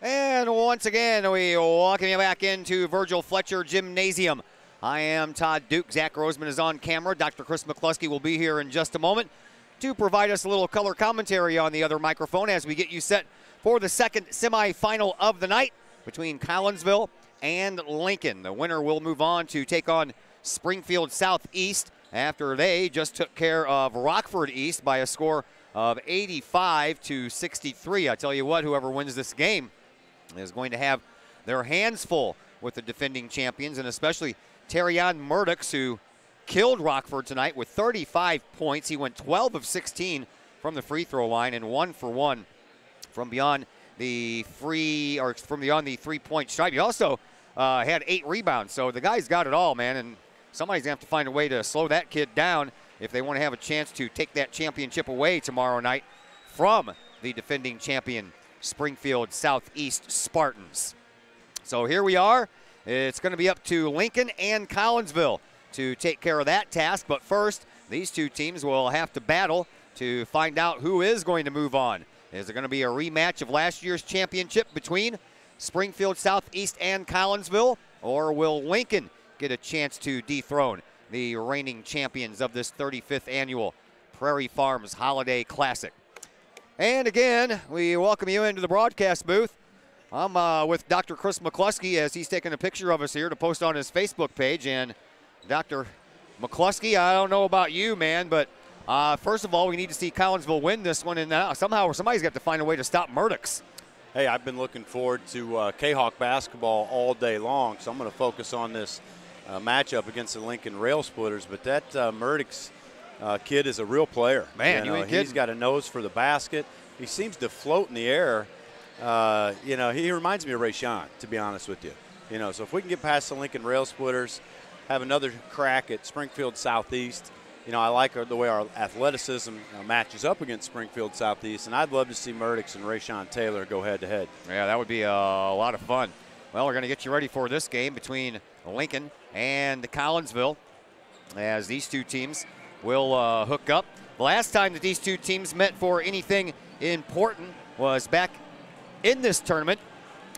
And once again, we welcome you back into Virgil Fletcher Gymnasium. I am Todd Duke. Zach Roseman is on camera. Dr. Chris McCluskey will be here in just a moment to provide us a little color commentary on the other microphone as we get you set for the second semifinal of the night between Collinsville and Lincoln. The winner will move on to take on Springfield Southeast after they just took care of Rockford East by a score of 85-63. I tell you what, whoever wins this game is going to have their hands full with the defending champions, and especially Terrion Murdochs, who killed Rockford tonight with 35 points. He went 12 of 16 from the free throw line and 1 for 1 from beyond the three-point stripe. He also had 8 rebounds, so the guy's got it all, man, and somebody's going to have to find a way to slow that kid down if they want to have a chance to take that championship away tomorrow night from the defending champion Springfield Southeast Spartans. So here we are. It's going to be up to Lincoln and Collinsville to take care of that task. But first, these two teams will have to battle to find out who is going to move on. Is it going to be a rematch of last year's championship between Springfield Southeast and Collinsville, or will Lincoln get a chance to dethrone the reigning champions of this 35th annual Prairie Farms Holiday Classic? And again, we welcome you into the broadcast booth. I'm with Dr. Chris McCluskey as he's taking a picture of us here to post on his Facebook page. And Dr. McCluskey, I don't know about you, man, but first of all, we need to see Collinsville win this one, and somehow somebody's got to find a way to stop Murdochs. Hey, I've been looking forward to Kahok basketball all day long, so I'm going to focus on this matchup against the Lincoln Rail Splitters. But that Murdochs kid is a real player. Man, you ain't kidding. He's got a nose for the basket. He seems to float in the air. He reminds me of Rayshawn, to be honest with you. So if we can get past the Lincoln Rail Splitters, have another crack at Springfield Southeast. I like the way our athleticism matches up against Springfield Southeast, and I'd love to see Murdochs and Rayshawn Taylor go head-to-head. Yeah, that would be a lot of fun. Well, we're going to get you ready for this game between Lincoln and Collinsville, as these two teams will hook up. The last time that these two teams met for anything important was back in this tournament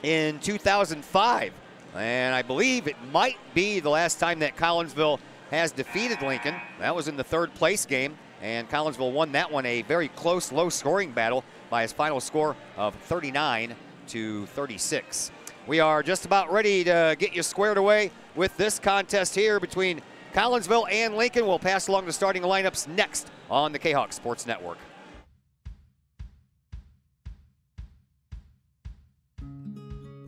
in 2005. And I believe it might be the last time that Collinsville has defeated Lincoln. That was in the third place game, and Collinsville won that one, a very close, low-scoring battle by his final score of 39-36. We are just about ready to get you squared away with this contest here between Collinsville and Lincoln. We'll pass along the starting lineups next on the Kahok Sports Network.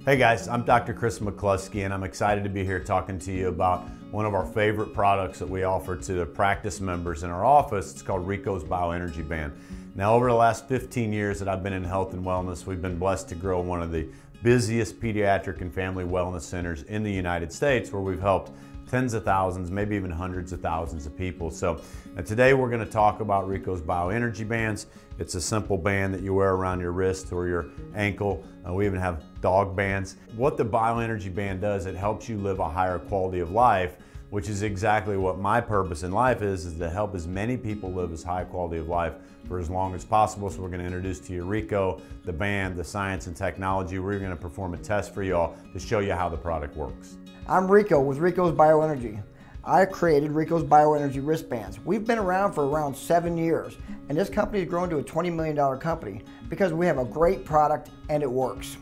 Hey guys, I'm Dr. Chris McCluskey, and I'm excited to be here talking to you about one of our favorite products that we offer to the practice members in our office. It's called Rico's Bioenergy Band. Now, over the last 15 years that I've been in health and wellness, we've been blessed to grow one of the busiest pediatric and family wellness centers in the United States, where we've helped tens of thousands, maybe even hundreds of thousands of people. So today we're going to talk about Rico's Bioenergy Bands. It's a simple band that you wear around your wrist or your ankle. We even have dog bands. What the Bioenergy Band does, it helps you live a higher quality of life, which is exactly what my purpose in life is to help as many people live as high quality of life for as long as possible. So we're going to introduce to you Rico, the band, the science and technology. We're going to perform a test for y'all to show you how the product works. I'm Rico with Rico's Bioenergy. I created Rico's Bioenergy wristbands. We've been around for around 7 years, and this company has grown to a $20 million company because we have a great product and it works.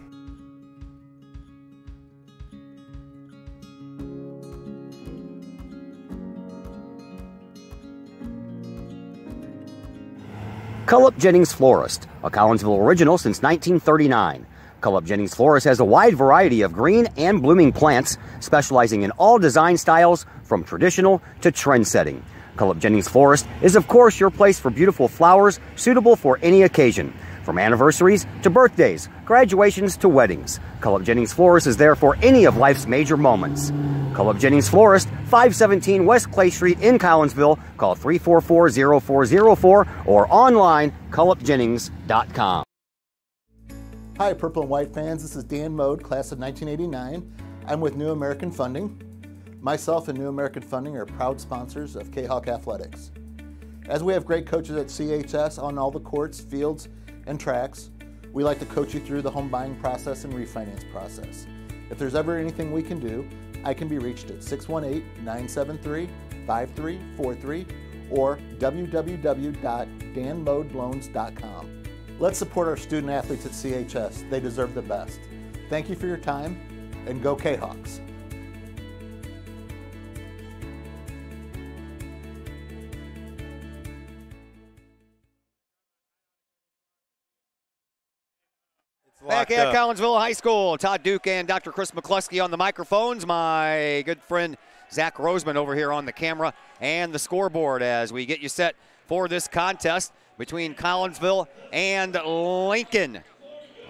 Cullip Jennings Florist, a Collinsville original since 1939. Cullip Jennings Florist has a wide variety of green and blooming plants, specializing in all design styles from traditional to trend-setting. Cullip Jennings Florist is, of course, your place for beautiful flowers suitable for any occasion. From anniversaries to birthdays, graduations to weddings, Cullip Jennings Florist is there for any of life's major moments. Cullip Jennings Florist, 517 West Clay Street in Collinsville. Call 344-0404 or online, cullipjennings.com. Hi, Purple and White fans. This is Dan Mode, class of 1989. I'm with New American Funding. Myself and New American Funding are proud sponsors of Kahok Athletics. As we have great coaches at CHS on all the courts, fields, and tracks, We like to coach you through the home buying process and refinance process. If there's ever anything we can do, I can be reached at 618-973-5343 or www.danmodeloans.com. Let's support our student athletes at CHS. They deserve the best. Thank you for your time, and go Kahoks. Back at Collinsville High School, Todd Duke and Dr. Chris McCluskey on the microphones. My good friend Zach Roseman over here on the camera and the scoreboard as we get you set for this contest between Collinsville and Lincoln.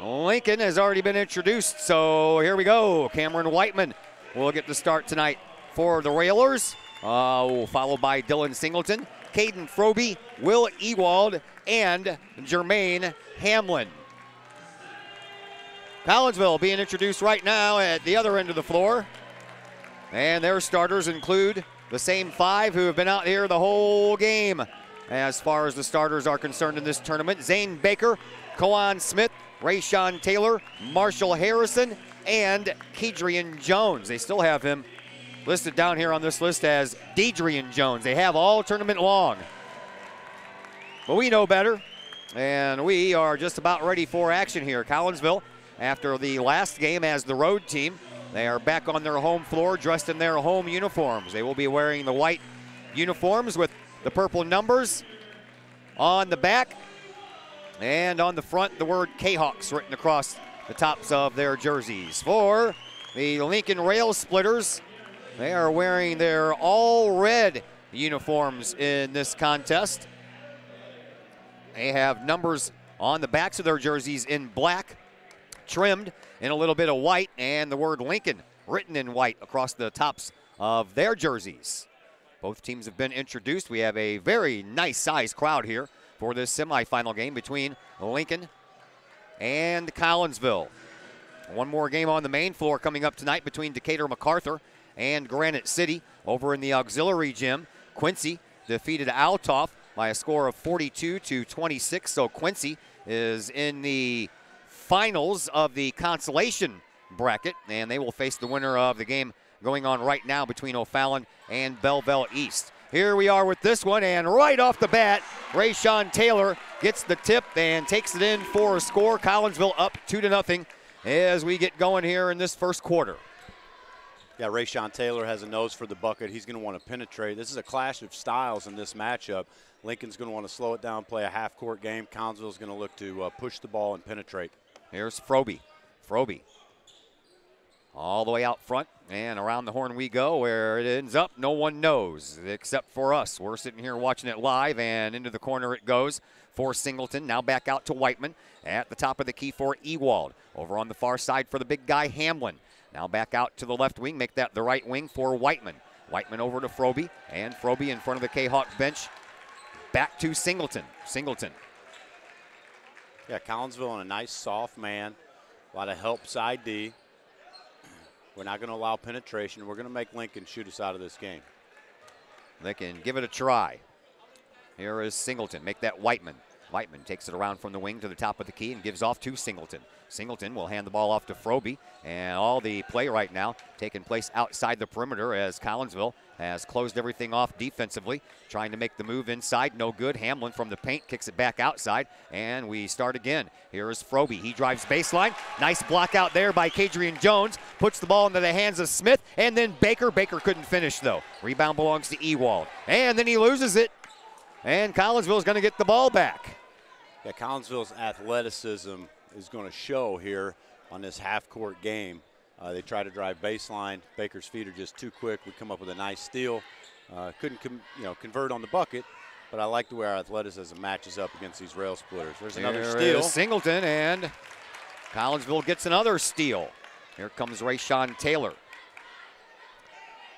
Lincoln has already been introduced, so here we go. Cameron Whiteman will get the start tonight for the Railers, followed by Dylan Singleton, Caden Froby, Will Ewald, and Jermaine Hamlin. Collinsville being introduced right now at the other end of the floor. And their starters include the same 5 who have been out here the whole game as far as the starters are concerned in this tournament. Zane Baker, Koan Smith, Rayshawn Taylor, Marshall Harrison, and Kedrian Jones. They still have him listed down here on this list as Deidrian Jones. They have all tournament long. But we know better, and we are just about ready for action here. Collinsville, after the last game as the road team, they are back on their home floor dressed in their home uniforms. They will be wearing the white uniforms with the purple numbers on the back, and on the front the word Kahoks written across the tops of their jerseys. For the Lincoln Rail Splitters, they are wearing their all red uniforms in this contest. They have numbers on the backs of their jerseys in black, trimmed in a little bit of white, and the word Lincoln written in white across the tops of their jerseys. Both teams have been introduced. We have a very nice sized crowd here for this semifinal game between Lincoln and Collinsville. One more game on the main floor coming up tonight between Decatur MacArthur and Granite City. Over in the auxiliary gym, Quincy defeated Altoff by a score of 42-26, so Quincy is in the finals of the consolation bracket, and they will face the winner of the game going on right now between O'Fallon and Belleville East. Here we are with this one, and right off the bat, Rayshawn Taylor gets the tip and takes it in for a score. Collinsville up 2-0 as we get going here in this first quarter. Yeah, Rayshawn Taylor has a nose for the bucket. He's going to want to penetrate. This is a clash of styles in this matchup. Lincoln's going to want to slow it down, play a half-court game. Collinsville's going to look to push the ball and penetrate. Here's Froby. Froby all the way out front, and around the horn we go. Where it ends up, no one knows except for us. We're sitting here watching it live, and into the corner it goes for Singleton. Now back out to Whiteman. At the top of the key for Ewald. Over on the far side for the big guy, Hamlin. Now back out to the left wing, make that the right wing for Whiteman. Whiteman over to Froby, and Froby in front of the Kahok bench. Back to Singleton. Singleton. Yeah, Collinsville on a nice soft man. A lot of help side D. We're not going to allow penetration. We're going to make Lincoln shoot us out of this game. They can give it a try. Here is Singleton. Make that Whiteman. Whiteman takes it around from the wing to the top of the key and gives off to Singleton. Singleton will hand the ball off to Froby, and all the play right now taking place outside the perimeter as Collinsville has closed everything off defensively, trying to make the move inside. No good. Hamlin from the paint kicks it back outside, and we start again. Here is Froby. He drives baseline. Nice block out there by Kedrian Jones. Puts the ball into the hands of Smith, and then Baker. Baker couldn't finish, though. Rebound belongs to Ewald, and then he loses it, and Collinsville is going to get the ball back. Yeah, Collinsville's athleticism is going to show here on this half-court game. They try to drive baseline. Baker's feet are just too quick. We come up with a nice steal. Couldn't convert on the bucket, but I like the way our athleticism matches up against these rail splitters. There's another steal. Singleton, and Collinsville gets another steal. Here comes Rayshawn Taylor.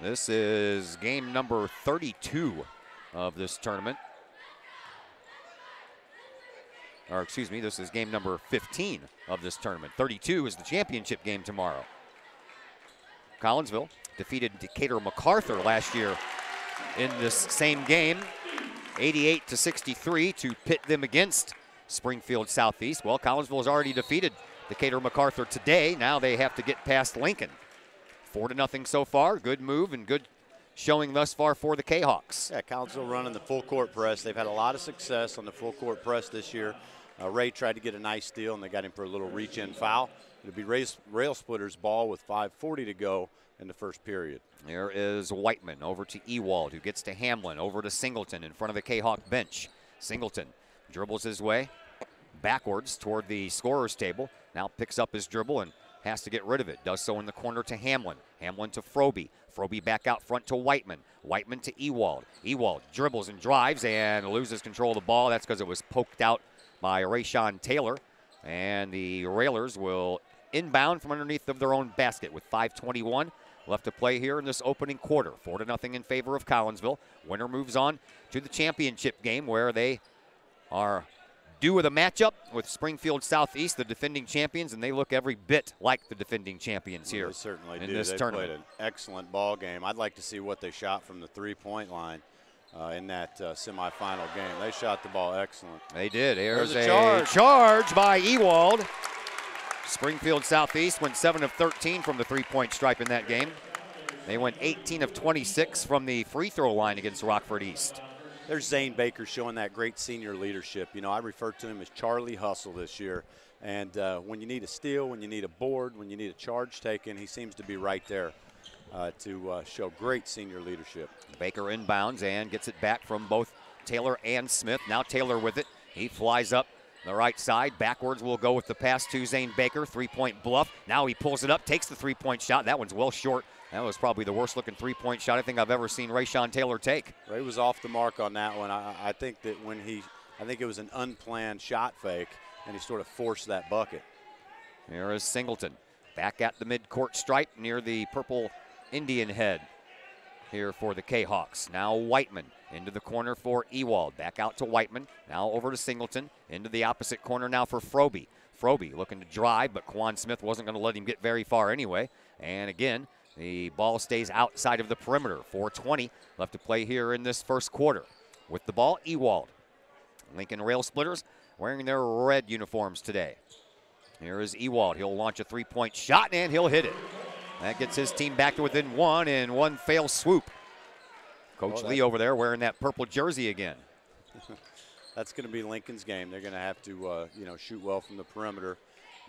This is game number 32 of this tournament. Or excuse me, this is game number 15 of this tournament. 32 is the championship game tomorrow. Collinsville defeated Decatur MacArthur last year in this same game, 88-63 to pit them against Springfield Southeast. Well, Collinsville has already defeated Decatur MacArthur today. Now they have to get past Lincoln. 4-0 so far. Good move and good showing thus far for the Kahawks. Yeah, Collinsville running the full court press. They've had a lot of success on the full court press this year. Ray tried to get a nice steal, and they got him for a little reach-in foul. It'll be Rail Splitters' ball with 5:40 to go in the first period. There is Whiteman over to Ewald, who gets to Hamlin, over to Singleton in front of the Kahawk bench. Singleton dribbles his way backwards toward the scorer's table. Now picks up his dribble and has to get rid of it. Does so in the corner to Hamlin. Hamlin to Froby. Froby back out front to Whiteman. Whiteman to Ewald. Ewald dribbles and drives and loses control of the ball. That's because it was poked out by Rayshawn Taylor. And the Railers will inbound from underneath of their own basket with 5:21 left to play here in this opening quarter. 4-0 in favor of Collinsville. Winner moves on to the championship game, where they are due with a matchup with Springfield Southeast, the defending champions, and they look every bit like the defending champions here. They certainly in do. this They tournament. played an excellent ball game. I'd like to see what they shot from the three-point line in that semifinal game. They shot the ball excellent. They did. There's a charge by Ewald. Springfield Southeast went 7 of 13 from the three-point stripe in that game. They went 18 of 26 from the free throw line against Rockford East. There's Zane Baker showing that great senior leadership. You know, I refer to him as Charlie Hustle this year. And when you need a steal, when you need a board, when you need a charge taken, he seems to be right there to show great senior leadership. Baker inbounds and gets it back from both Taylor and Smith. Now Taylor with it. He flies up the right side. Backwards will go with the pass to Zane Baker. Three-point bluff. Now he pulls it up, takes the three-point shot. That one's well short. That was probably the worst-looking three-point shot I think I've ever seen Rayshawn Taylor take. Ray was off the mark on that one. I think that I think it was an unplanned shot fake, and he sort of forced that bucket. Here is Singleton back at the midcourt stripe near the purple Indian head here for the Kahawks. Now Whiteman into the corner for Ewald. Back out to Whiteman. Now over to Singleton. Into the opposite corner now for Froby. Froby looking to drive, but Quan Smith wasn't going to let him get very far anyway. And again, the ball stays outside of the perimeter. 4:20 left to play here in this first quarter. With the ball, Ewald. Lincoln Rail Splitters wearing their red uniforms today. Here is Ewald. He'll launch a three-point shot, and he'll hit it. That gets his team back to within one in one fail swoop. Coach Lee over there wearing that purple jersey again. That's going to be Lincoln's game. They're going to have to, shoot well from the perimeter.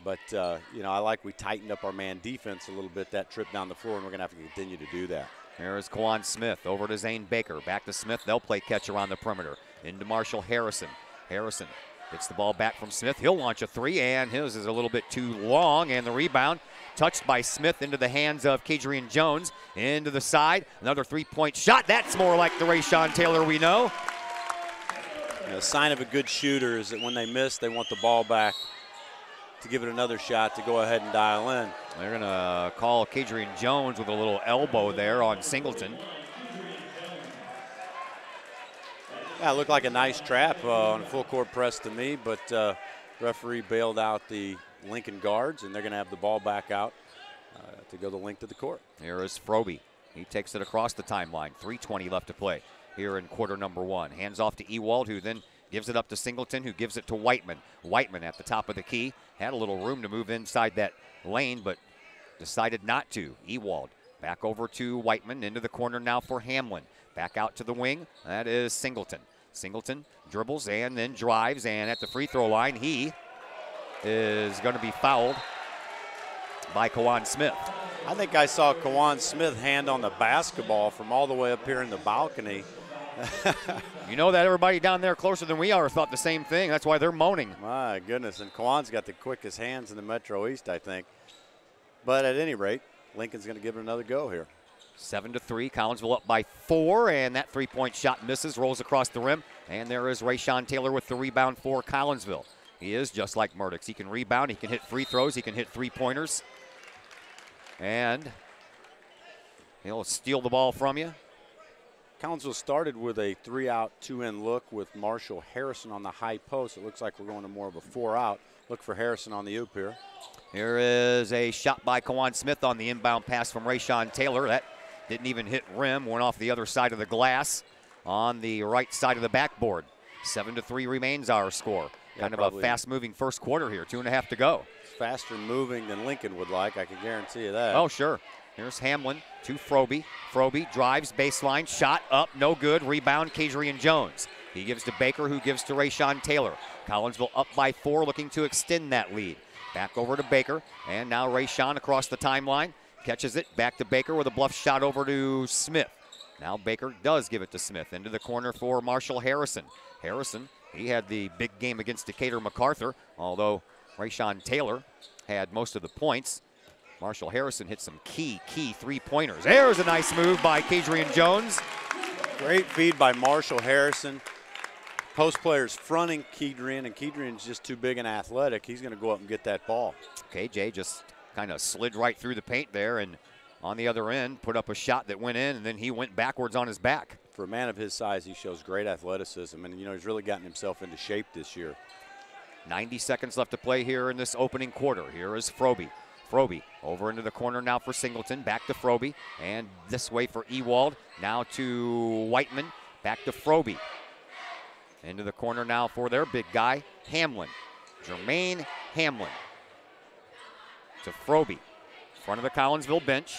But, I like we tightened up our man defense a little bit that trip down the floor, and we're going to have to continue to do that. Here is Kawan Smith over to Zane Baker. Back to Smith. They'll play catch around the perimeter. Into Marshall Harrison. Harrison gets the ball back from Smith. He'll launch a three, and his is a little bit too long. And the rebound touched by Smith into the hands of Kadrian Jones. Into the side. Another three-point shot. That's more like the Rayshawn Taylor we know. A sign of a good shooter is that when they miss, they want the ball back to give it another shot to go ahead and dial in. They're going to call Kadrian Jones with a little elbow there on Singleton. Yeah, it looked like a nice trap on a full court press to me, but referee bailed out the Lincoln guards, and they're going to have the ball back out to go the length of the court. Here is Froby. He takes it across the timeline. 3:20 left to play here in quarter number one. Hands off to Ewald, who then gives it up to Singleton, who gives it to Whiteman. Whiteman at the top of the key. Had a little room to move inside that lane, but decided not to. Ewald back over to Whiteman. Into the corner now for Hamlin. Back out to the wing. That is Singleton. Singleton dribbles and then drives, and at the free throw line, he is going to be fouled by Kawan Smith. I think I saw Kawan Smith hand on the basketball from all the way up here in the balcony. You know that everybody down there closer than we are thought the same thing. That's why they're moaning. My goodness, and Kawan's got the quickest hands in the Metro East, I think. But at any rate, Lincoln's going to give it another go here. 7-3, Collinsville up by 4, and that three-point shot misses, rolls across the rim, and there is Rayshawn Taylor with the rebound for Collinsville. He is just like Murdoch. He can rebound, he can hit free throws, he can hit three-pointers, and he'll steal the ball from you. Collinsville started with a 3-out, 2-in look with Marshall Harrison on the high post. It looks like we're going to more of a 4-out. Look for Harrison on the oop here. Here is a shot by Kawan Smith on the inbound pass from Rayshawn Taylor. That didn't even hit rim, went off the other side of the glass on the right side of the backboard. 7-3 remains our score. Kind of a fast-moving first quarter here, 2.5 to go. It's faster moving than Lincoln would like, I can guarantee you that. Oh, sure. Here's Hamlin to Froby. Froby drives, baseline, shot up, no good. Rebound, Kadrian Jones. He gives to Baker, who gives to Rayshawn Taylor. Collinsville up by 4, looking to extend that lead. Back over to Baker, and now Rayshawn across the timeline. Catches it, back to Baker with a bluff shot over to Smith. Now Baker does give it to Smith. Into the corner for Marshall Harrison. Harrison, he had the big game against Decatur MacArthur, although Rayshawn Taylor had most of the points. Marshall Harrison hit some key three-pointers. There's a nice move by Kadrian Jones. Great feed by Marshall Harrison. Post players fronting Kadrian, and Kadrian's just too big and athletic. He's going to go up and get that ball. KJ just kind of slid right through the paint there, and on the other end, put up a shot that went in, and then he went backwards on his back. For a man of his size, he shows great athleticism, and, he's really gotten himself into shape this year. 90 seconds left to play here in this opening quarter. Here is Froby. Froby over into the corner now for Singleton. Back to Froby, and this way for Ewald. Now to Whiteman. Back to Froby. Into the corner now for their big guy, Hamlin. Jermaine Hamlin. To Froby. Front of the Collinsville bench.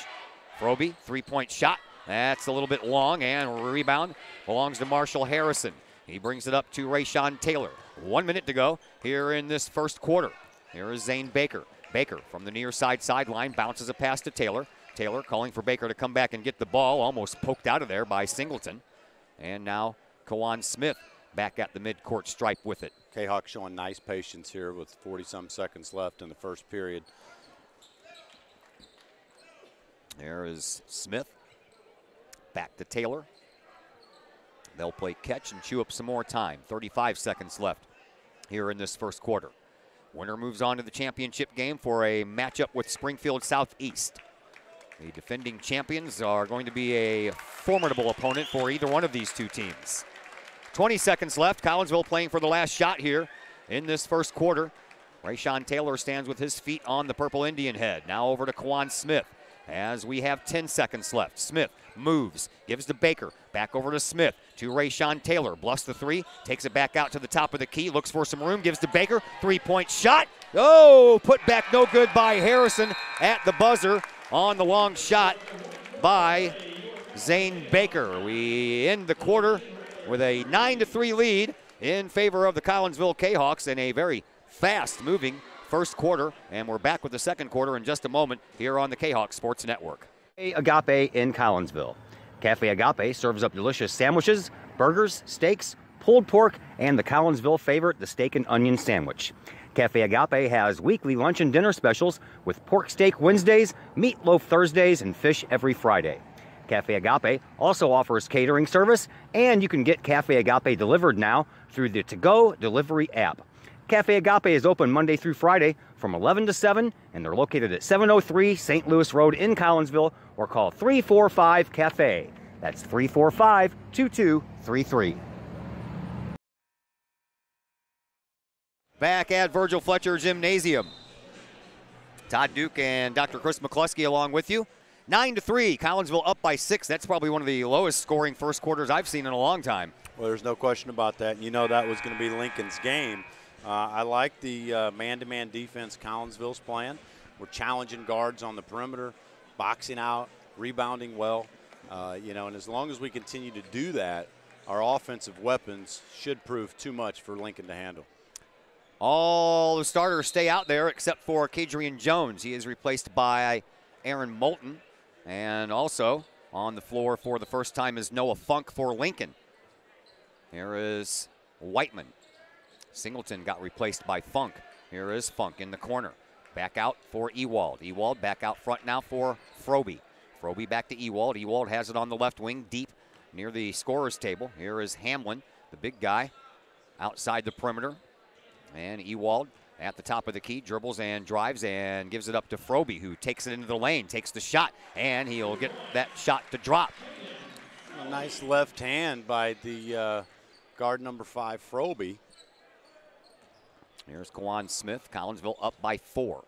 Froby, three-point shot. That's a little bit long, and rebound belongs to Marshall Harrison. He brings it up to Rayshawn Taylor. 1 minute to go here in this first quarter. Here is Zane Baker. Baker from the near side sideline bounces a pass to Taylor. Taylor calling for Baker to come back and get the ball, almost poked out of there by Singleton. And now Kawan Smith back at the midcourt stripe with it. Kahok showing nice patience here with 40-some seconds left in the first period. There is Smith. Back to Taylor. They'll play catch and chew up some more time. 35 seconds left here in this first quarter. Winner moves on to the championship game for a matchup with Springfield Southeast. The defending champions are going to be a formidable opponent for either one of these two teams. 20 seconds left. Collinsville playing for the last shot here in this first quarter. Rayshawn Taylor stands with his feet on the purple Indian head. Now over to Kawan Smith as we have 10 seconds left. Smith moves, gives to Baker, back over to Smith, to Rayshawn Taylor, bluffs the three, takes it back out to the top of the key, looks for some room, gives to Baker, three-point shot. Oh, put back no good by Harrison at the buzzer on the long shot by Zane Baker. We end the quarter with a 9-3 lead in favor of the Collinsville Kahawks in a very fast-moving first quarter, and we're back with the second quarter in just a moment here on the Kahawk Sports Network. Agape in Collinsville. Cafe Agape serves up delicious sandwiches, burgers, steaks, pulled pork, and the Collinsville favorite, the steak and onion sandwich. Cafe Agape has weekly lunch and dinner specials with pork steak Wednesdays, meatloaf Thursdays, and fish every Friday. Cafe Agape also offers catering service, and you can get Cafe Agape delivered now through the To-Go delivery app. Cafe Agape is open Monday through Friday from 11 to 7, and they're located at 703 St. Louis Road in Collinsville, or call 345-CAFE. That's 345-2233. Back at Virgil Fletcher Gymnasium. Todd Duke and Dr. Chris McCluskey along with you. 9-3, Collinsville up by 6. That's probably one of the lowest scoring first quarters I've seen in a long time. Well, there's no question about that. And that was going to be Lincoln's game. I like the man-to-man defense Collinsville's playing. We're challenging guards on the perimeter, boxing out, rebounding well. And as long as we continue to do that, our offensive weapons should prove too much for Lincoln to handle. All the starters stay out there except for Kadrian Jones. He is replaced by Aaron Moulton. And also on the floor for the first time is Noah Funk for Lincoln. Here is Whiteman. Singleton got replaced by Funk. Here is Funk in the corner. Back out for Ewald. Ewald back out front now for Froby. Froby back to Ewald. Ewald has it on the left wing deep near the scorer's table. Here is Hamlin, the big guy, outside the perimeter. And Ewald at the top of the key, dribbles and drives and gives it up to Froby, who takes it into the lane, takes the shot, and he'll get that shot to drop. A nice left hand by the guard number 5, Froby. Here's Kawan Smith. Collinsville up by 4.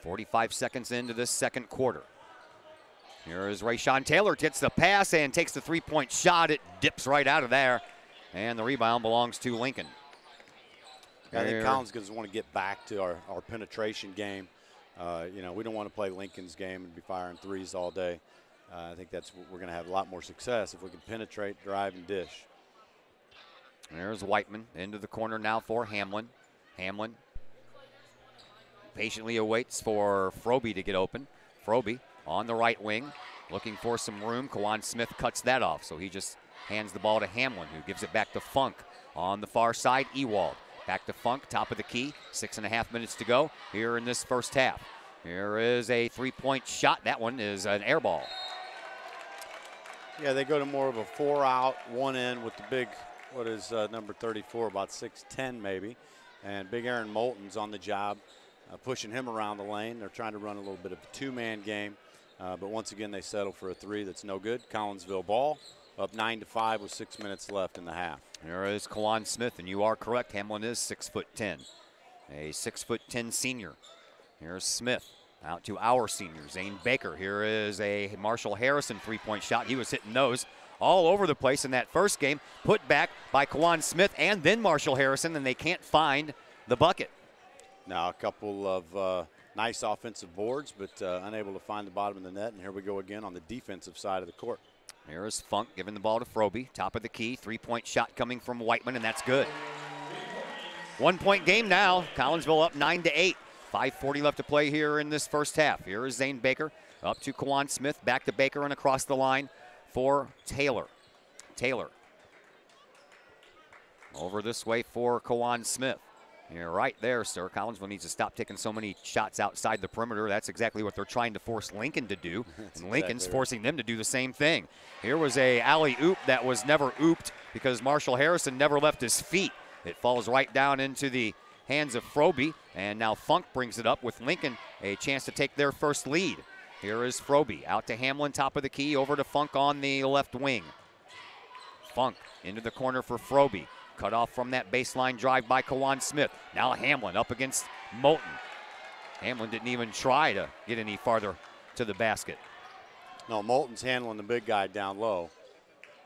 45 seconds into this second quarter. Here is Rayshawn Taylor, gets the pass and takes the three-point shot. It dips right out of there, and the rebound belongs to Lincoln. I think Collins going to want to get back to our penetration game. You know, we don't want to play Lincoln's game and be firing threes all day. I think that's we're going to have a lot more success if we can penetrate, drive, and dish. There's Whiteman into the corner now for Hamlin. Hamlin patiently awaits for Froby to get open. Froby on the right wing, looking for some room. Kawan Smith cuts that off, so he just hands the ball to Hamlin, who gives it back to Funk. On the far side, Ewald. Back to Funk, top of the key. 6.5 minutes to go here in this first half. Here is a three-point shot. That one is an air ball. Yeah, they go to more of a 4-out, 1-in with the big, what is number 34, about 6'10" maybe. And big Aaron Moulton's on the job, pushing him around the lane. They're trying to run a little bit of a two-man game. But once again, they settle for a three that's no good. Collinsville ball, up 9-5 with 6 minutes left in the half. There is Kawan Smith, and you are correct. Hamlin is 6'10", a 6'10" senior. Here's Smith out to our senior, Zane Baker. Here is a Marshall Harrison three-point shot. He was hitting those all over the place in that first game. Put back by Kawan Smith and then Marshall Harrison, and they can't find the bucket. Now a couple of nice offensive boards, but unable to find the bottom of the net. And here we go again on the defensive side of the court. Here is Funk giving the ball to Froby. Top of the key, three-point shot coming from Whiteman, and that's good. 1 point game now. Collinsville up 9-8. 5:40 left to play here in this first half. Here is Zane Baker up to Kawan Smith, back to Baker and across the line for Taylor. Taylor over this way for Kawan Smith. You're right there, sir. Collinsville needs to stop taking so many shots outside the perimeter. That's exactly what they're trying to force Lincoln to do. And Lincoln's forcing them to do the same thing. Here was a alley-oop that was never ooped because Marshall Harrison never left his feet. It falls right down into the hands of Froby, and now Funk brings it up with Lincoln a chance to take their first lead. Here is Froby out to Hamlin, top of the key, over to Funk on the left wing. Funk into the corner for Froby. Cut off from that baseline drive by Kawan Smith. Now Hamlin up against Moulton. Hamlin didn't even try to get any farther to the basket. No, Moulton's handling the big guy down low.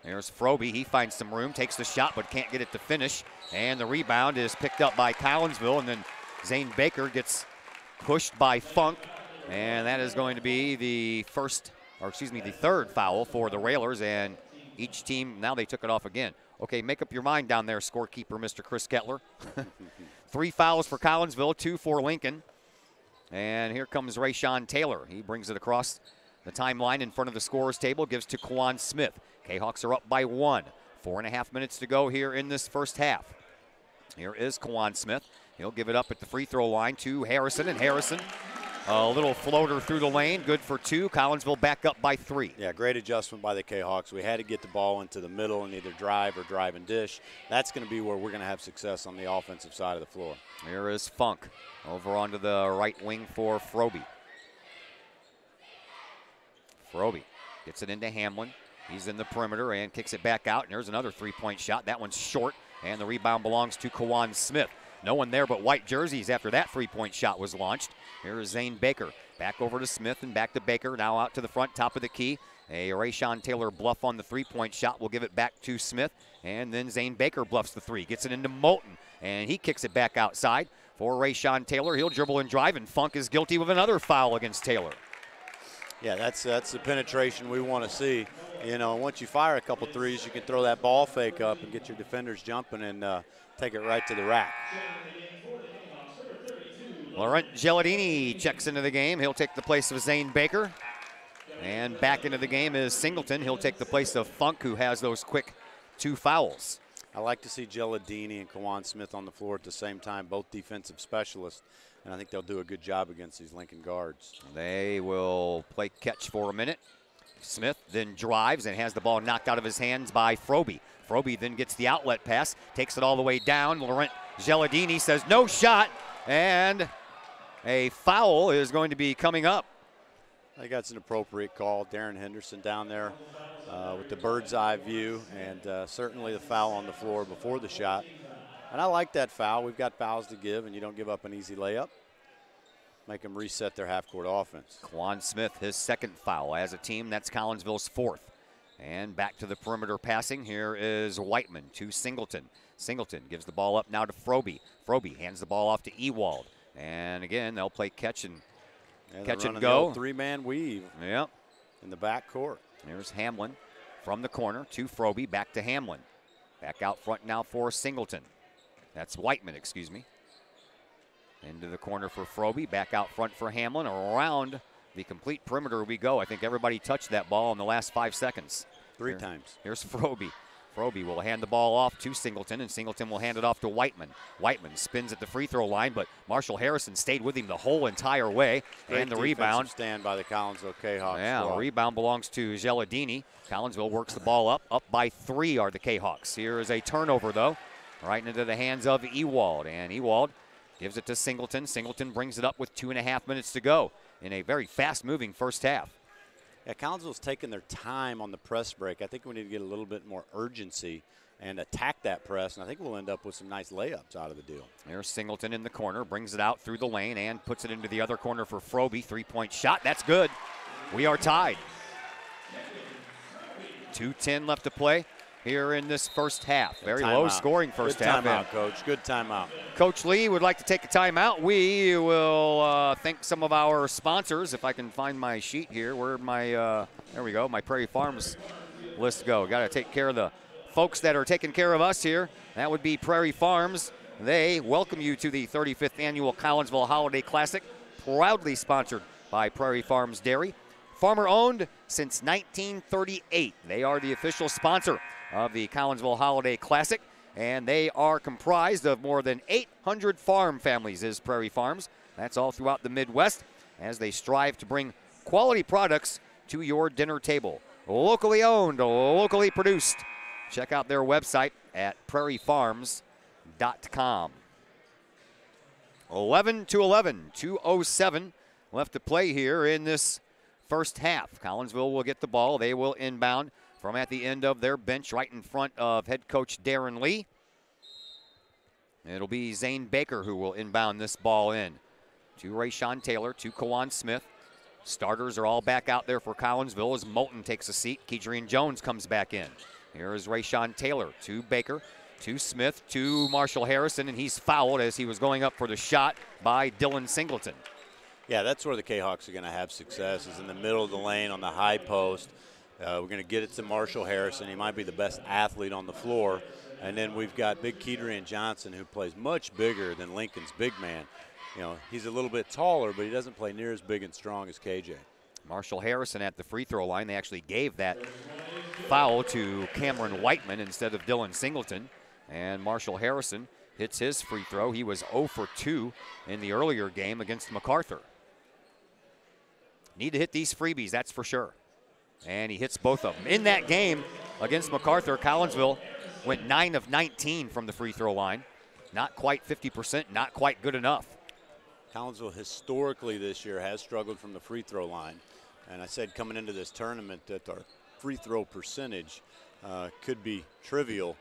There's Froby. He finds some room, takes the shot, but can't get it to finish. And the rebound is picked up by Collinsville, and then Zane Baker gets pushed by Funk. And that is going to be the third foul for the Railers, and each team, now they took it off again. Okay, make up your mind down there, scorekeeper Mr. Chris Kettler. 3 fouls for Collinsville, 2 for Lincoln. And here comes Rayshawn Taylor. He brings it across the timeline in front of the scorer's table, gives to Kawan Smith. Kahawks are up by 1. 4.5 minutes to go here in this first half. Here is Kawan Smith. He'll give it up at the free throw line to Harrison, and Harrison, a little floater through the lane, good for 2. Collinsville back up by 3. Yeah, great adjustment by the Kahawks. We had to get the ball into the middle and either drive or drive and dish. That's going to be where we're going to have success on the offensive side of the floor. Here is Funk over onto the right wing for Froby. Froby gets it into Hamlin. He's in the perimeter and kicks it back out. And there's another three-point shot. That one's short, and the rebound belongs to Kawan Smith. No one there but white jerseys after that three-point shot was launched. Here is Zane Baker. Back over to Smith and back to Baker. Now out to the front, top of the key. A Rayshawn Taylor bluff on the three-point shot. Will give it back to Smith. And then Zane Baker bluffs the three. Gets it into Moulton. And he kicks it back outside for Rayshawn Taylor. He'll dribble and drive, and Funk is guilty of another foul against Taylor. Yeah, that's the penetration we want to see. You know, once you fire a couple threes, you can throw that ball fake up and get your defenders jumping and take it right to the rack. Laurent Geladini checks into the game. He'll take the place of Zane Baker. And back into the game is Singleton. He'll take the place of Funk, who has those quick 2 fouls. I like to see Geladini and Kawan Smith on the floor at the same time, both defensive specialists. And I think they'll do a good job against these Lincoln guards. They will play catch for a minute. Smith then drives and has the ball knocked out of his hands by Froby. Froby then gets the outlet pass, takes it all the way down. Laurent Geladini says no shot, and a foul is going to be coming up. I think that's an appropriate call. Darren Henderson down there with the bird's eye view, and certainly the foul on the floor before the shot. And I like that foul. We've got fouls to give, and you don't give up an easy layup. Make them reset their half-court offense. Kawan Smith, his second foul. As a team, that's Collinsville's 4th. And back to the perimeter passing. Here is Whiteman to Singleton. Singleton gives the ball up now to Froby. Froby hands the ball off to Ewald. And again, they'll play catch and go. Three-man weave. Yep. In the back court. There's Hamlin from the corner to Froby, back to Hamlin. Back out front now for Singleton. That's Whiteman, excuse me. Into the corner for Froby, back out front for Hamlin. Around the complete perimeter we go. I think everybody touched that ball in the last 5 seconds. Three times. Here's Froby. Froby will hand the ball off to Singleton, and Singleton will hand it off to Whiteman. Whiteman spins at the free throw line, but Marshall Harrison stayed with him the whole entire way. Great and the rebound. Stand by the Collinsville Kahawks. Yeah, the rebound belongs to Geladini. Collinsville works the ball up. Up by 3 are the Kahawks. Here is a turnover, though, right into the hands of Ewald. And Ewald gives it to Singleton. Singleton brings it up with 2.5 minutes to go in a very fast-moving first half. Yeah, Collinsville's taking their time on the press break. I think we need to get a little bit more urgency and attack that press, and I think we'll end up with some nice layups out of the deal. There's Singleton in the corner, brings it out through the lane and puts it into the other corner for Froby. 3-point shot, that's good. We are tied. 2:10 left to play here in this first half. Very low-scoring first half. Good timeout, Coach. Good timeout. Coach Lee would like to take a timeout. We will thank some of our sponsors. If I can find my sheet here, where my there we go, my Prairie Farms list go. Got to take care of the folks that are taking care of us here. That would be Prairie Farms. They welcome you to the 35th Annual Collinsville Holiday Classic, proudly sponsored by Prairie Farms Dairy. Farmer-owned since 1938. They are the official sponsor of the Collinsville Holiday Classic, and they are comprised of more than 800 farm families, is Prairie Farms. That's all throughout the Midwest, as they strive to bring quality products to your dinner table. Locally owned, locally produced. Check out their website at prairiefarms.com. 11-11, 2:07 left to play here in this first half. Collinsville will get the ball. They will inbound from at the end of their bench, right in front of head coach Darren Lee. It'll be Zane Baker who will inbound this ball in. To Rayshawn Taylor, to Kawan Smith. Starters are all back out there for Collinsville as Moulton takes a seat. Kedrian Jones comes back in. Here is Rayshawn Taylor to Baker, to Smith, to Marshall Harrison, and he's fouled as he was going up for the shot by Dylan Singleton. Yeah, that's where the Kahawks are going to have success, is in the middle of the lane on the high post. We're going to get it to Marshall Harrison. He might be the best athlete on the floor. And then we've got big Kedrian Johnson, who plays much bigger than Lincoln's big man. You know, he's a little bit taller, but he doesn't play near as big and strong as KJ. Marshall Harrison at the free throw line. They actually gave that foul to Cameron Whiteman instead of Dylan Singleton. And Marshall Harrison hits his free throw. He was 0 for 2 in the earlier game against MacArthur. Need to hit these freebies, that's for sure. And he hits both of them. In that game against MacArthur, Collinsville went 9 of 19 from the free throw line. Not quite 50%, not quite good enough. Collinsville historically this year has struggled from the free throw line. And I said coming into this tournament that our free throw percentage could be trivial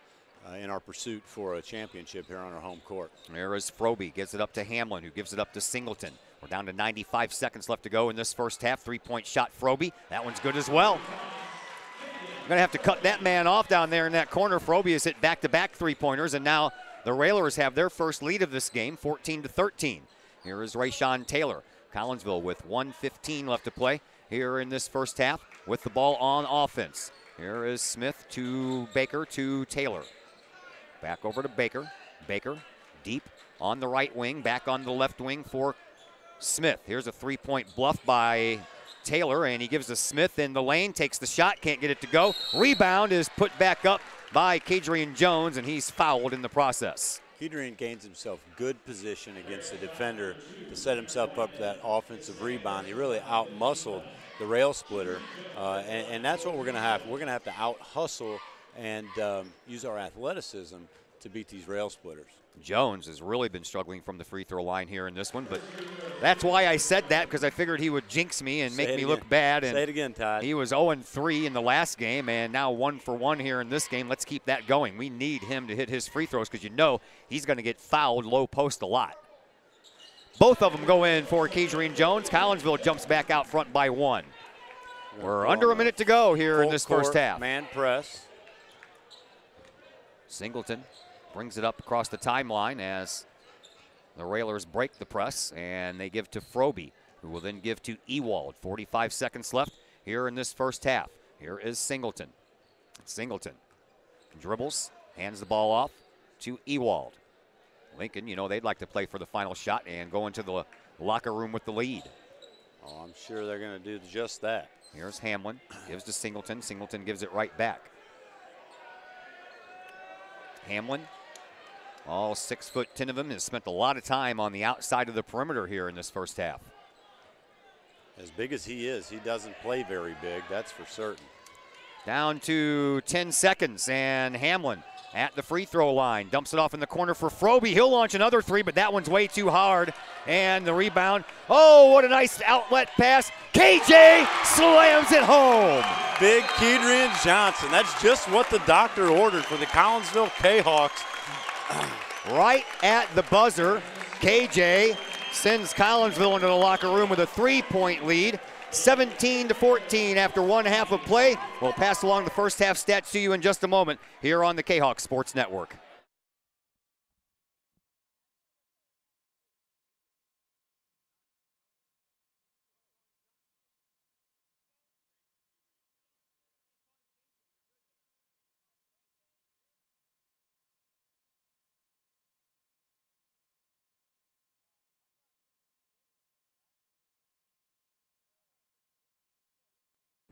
in our pursuit for a championship here on our home court. There is Froby, gives it up to Hamlin, who gives it up to Singleton. We're down to 95 seconds left to go in this first half. 3-point shot, Froby. That one's good as well. Going to have to cut that man off down there in that corner. Froby has hit back-to-back three-pointers, and now the Railers have their first lead of this game, 14-13. Here is Rayshawn Taylor. Collinsville with 1:15 left to play here in this first half with the ball on offense. Here is Smith to Baker to Taylor. Back over to Baker. Baker deep on the right wing, back on the left wing for Smith. Here's a 3-point bluff by Taylor, and he gives to Smith in the lane, takes the shot, can't get it to go. Rebound is put back up by Kedrian Jones, and he's fouled in the process. Kedrian gains himself good position against the defender to set himself up for that offensive rebound. He really out-muscled the rail splitter, and that's what we're going to have. We're going to have to out-hustle and use our athleticism to beat these rail splitters. Jones has really been struggling from the free throw line here in this one, but that's why I said that, because I figured he would jinx me and make me look bad. And say it again, Todd. He was 0-3 in the last game, and now 1 for 1 here in this game. Let's keep that going. We need him to hit his free throws, because you know he's going to get fouled low post a lot. Both of them go in for Kedrian Jones. Collinsville jumps back out front by 1. We're under a minute to go here in this first half. Man press. Singleton brings it up across the timeline as the Railers break the press, and they give to Froby, who will then give to Ewald. 45 seconds left here in this first half. Here is Singleton. Singleton dribbles, hands the ball off to Ewald. Lincoln, you know, they'd like to play for the final shot and go into the locker room with the lead. Oh, I'm sure they're going to do just that. Here's Hamlin, gives to Singleton. Singleton gives it right back. Hamlin, all 6'10" of him, has spent a lot of time on the outside of the perimeter here in this first half. As big as he is, he doesn't play very big, that's for certain. Down to 10 seconds, and Hamlin at the free throw line. Dumps it off in the corner for Froby. He'll launch another three, but that one's way too hard. And the rebound. Oh, what a nice outlet pass. KJ slams it home. Big Kedrian Johnson. That's just what the doctor ordered for the Collinsville Kahawks. Right at the buzzer, KJ sends Collinsville into the locker room with a 3-point lead. 17-14 after one half of play. We'll pass along the first half stats to you in just a moment here on the Kahok Sports Network.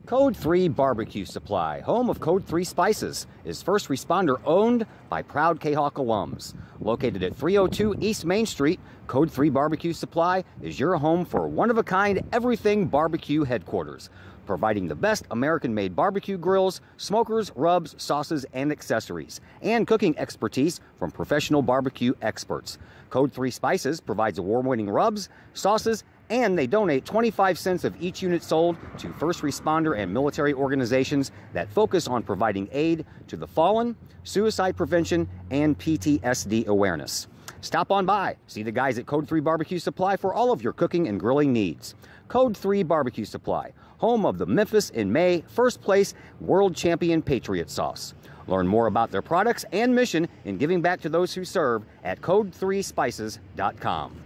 Code 3 Barbecue Supply, home of Code 3 Spices, is first responder owned by proud Kahok alums. Located at 302 East Main Street, Code 3 Barbecue Supply is your home for one-of-a-kind everything barbecue headquarters, providing the best American-made barbecue grills, smokers, rubs, sauces, and accessories, and cooking expertise from professional barbecue experts. Code 3 Spices provides award-winning rubs, sauces, and they donate 25 cents of each unit sold to first responder and military organizations that focus on providing aid to the fallen, suicide prevention, and PTSD awareness. Stop on by, see the guys at Code 3 Barbecue Supply for all of your cooking and grilling needs. Code 3 Barbecue Supply, home of the Memphis in May first place world champion Patriot Sauce. Learn more about their products and mission in giving back to those who serve at code3spices.com.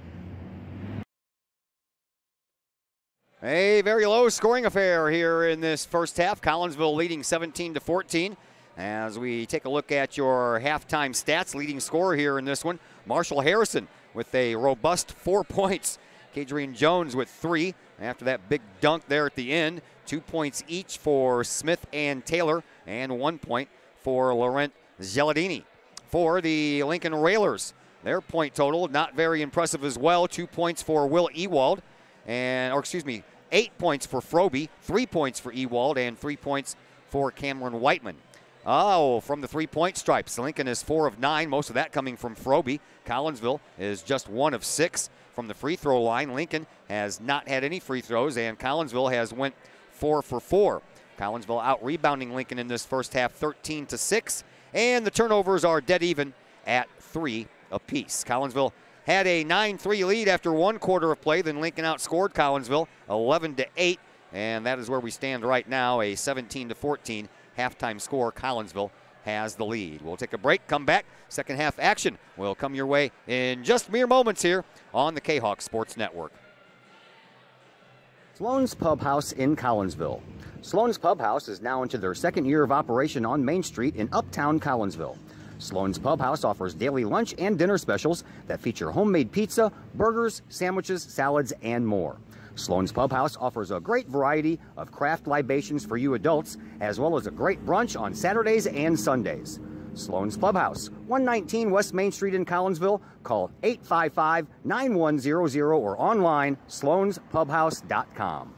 A very low scoring affair here in this first half. Collinsville leading 17-14. As we take a look at your halftime stats, leading scorer here in this one, Marshall Harrison with a robust 4 points. Kadrian Jones with 3. After that big dunk there at the end, 2 points each for Smith and Taylor, and 1 point for Laurent Geladini. For the Lincoln Railers, their point total not very impressive as well. 2 points for Will Ewald. 8 points for Froby, 3 points for Ewald, and 3 points for Cameron Whiteman. Oh, from the three-point stripes, Lincoln is 4 of 9, most of that coming from Froby. Collinsville is just 1 of 6 from the free throw line. Lincoln has not had any free throws, and Collinsville has went 4 for 4. Collinsville out-rebounding Lincoln in this first half 13-6, and the turnovers are dead even at 3 apiece. Collinsville had a 9-3 lead after 1 quarter of play. Then Lincoln outscored Collinsville 11-8, and that is where we stand right now, a 17-14 halftime score. Collinsville has the lead. We'll take a break, come back. Second half action will come your way in just mere moments here on the Kahok Sports Network. Sloan's Pub House in Collinsville. Sloan's Pub House is now into their second year of operation on Main Street in uptown Collinsville. Sloan's Pub House offers daily lunch and dinner specials that feature homemade pizza, burgers, sandwiches, salads, and more. Sloan's Pub House offers a great variety of craft libations for you adults, as well as a great brunch on Saturdays and Sundays. Sloan's Pub House, 119 West Main Street in Collinsville. Call 855-9100 or online, sloanspubhouse.com.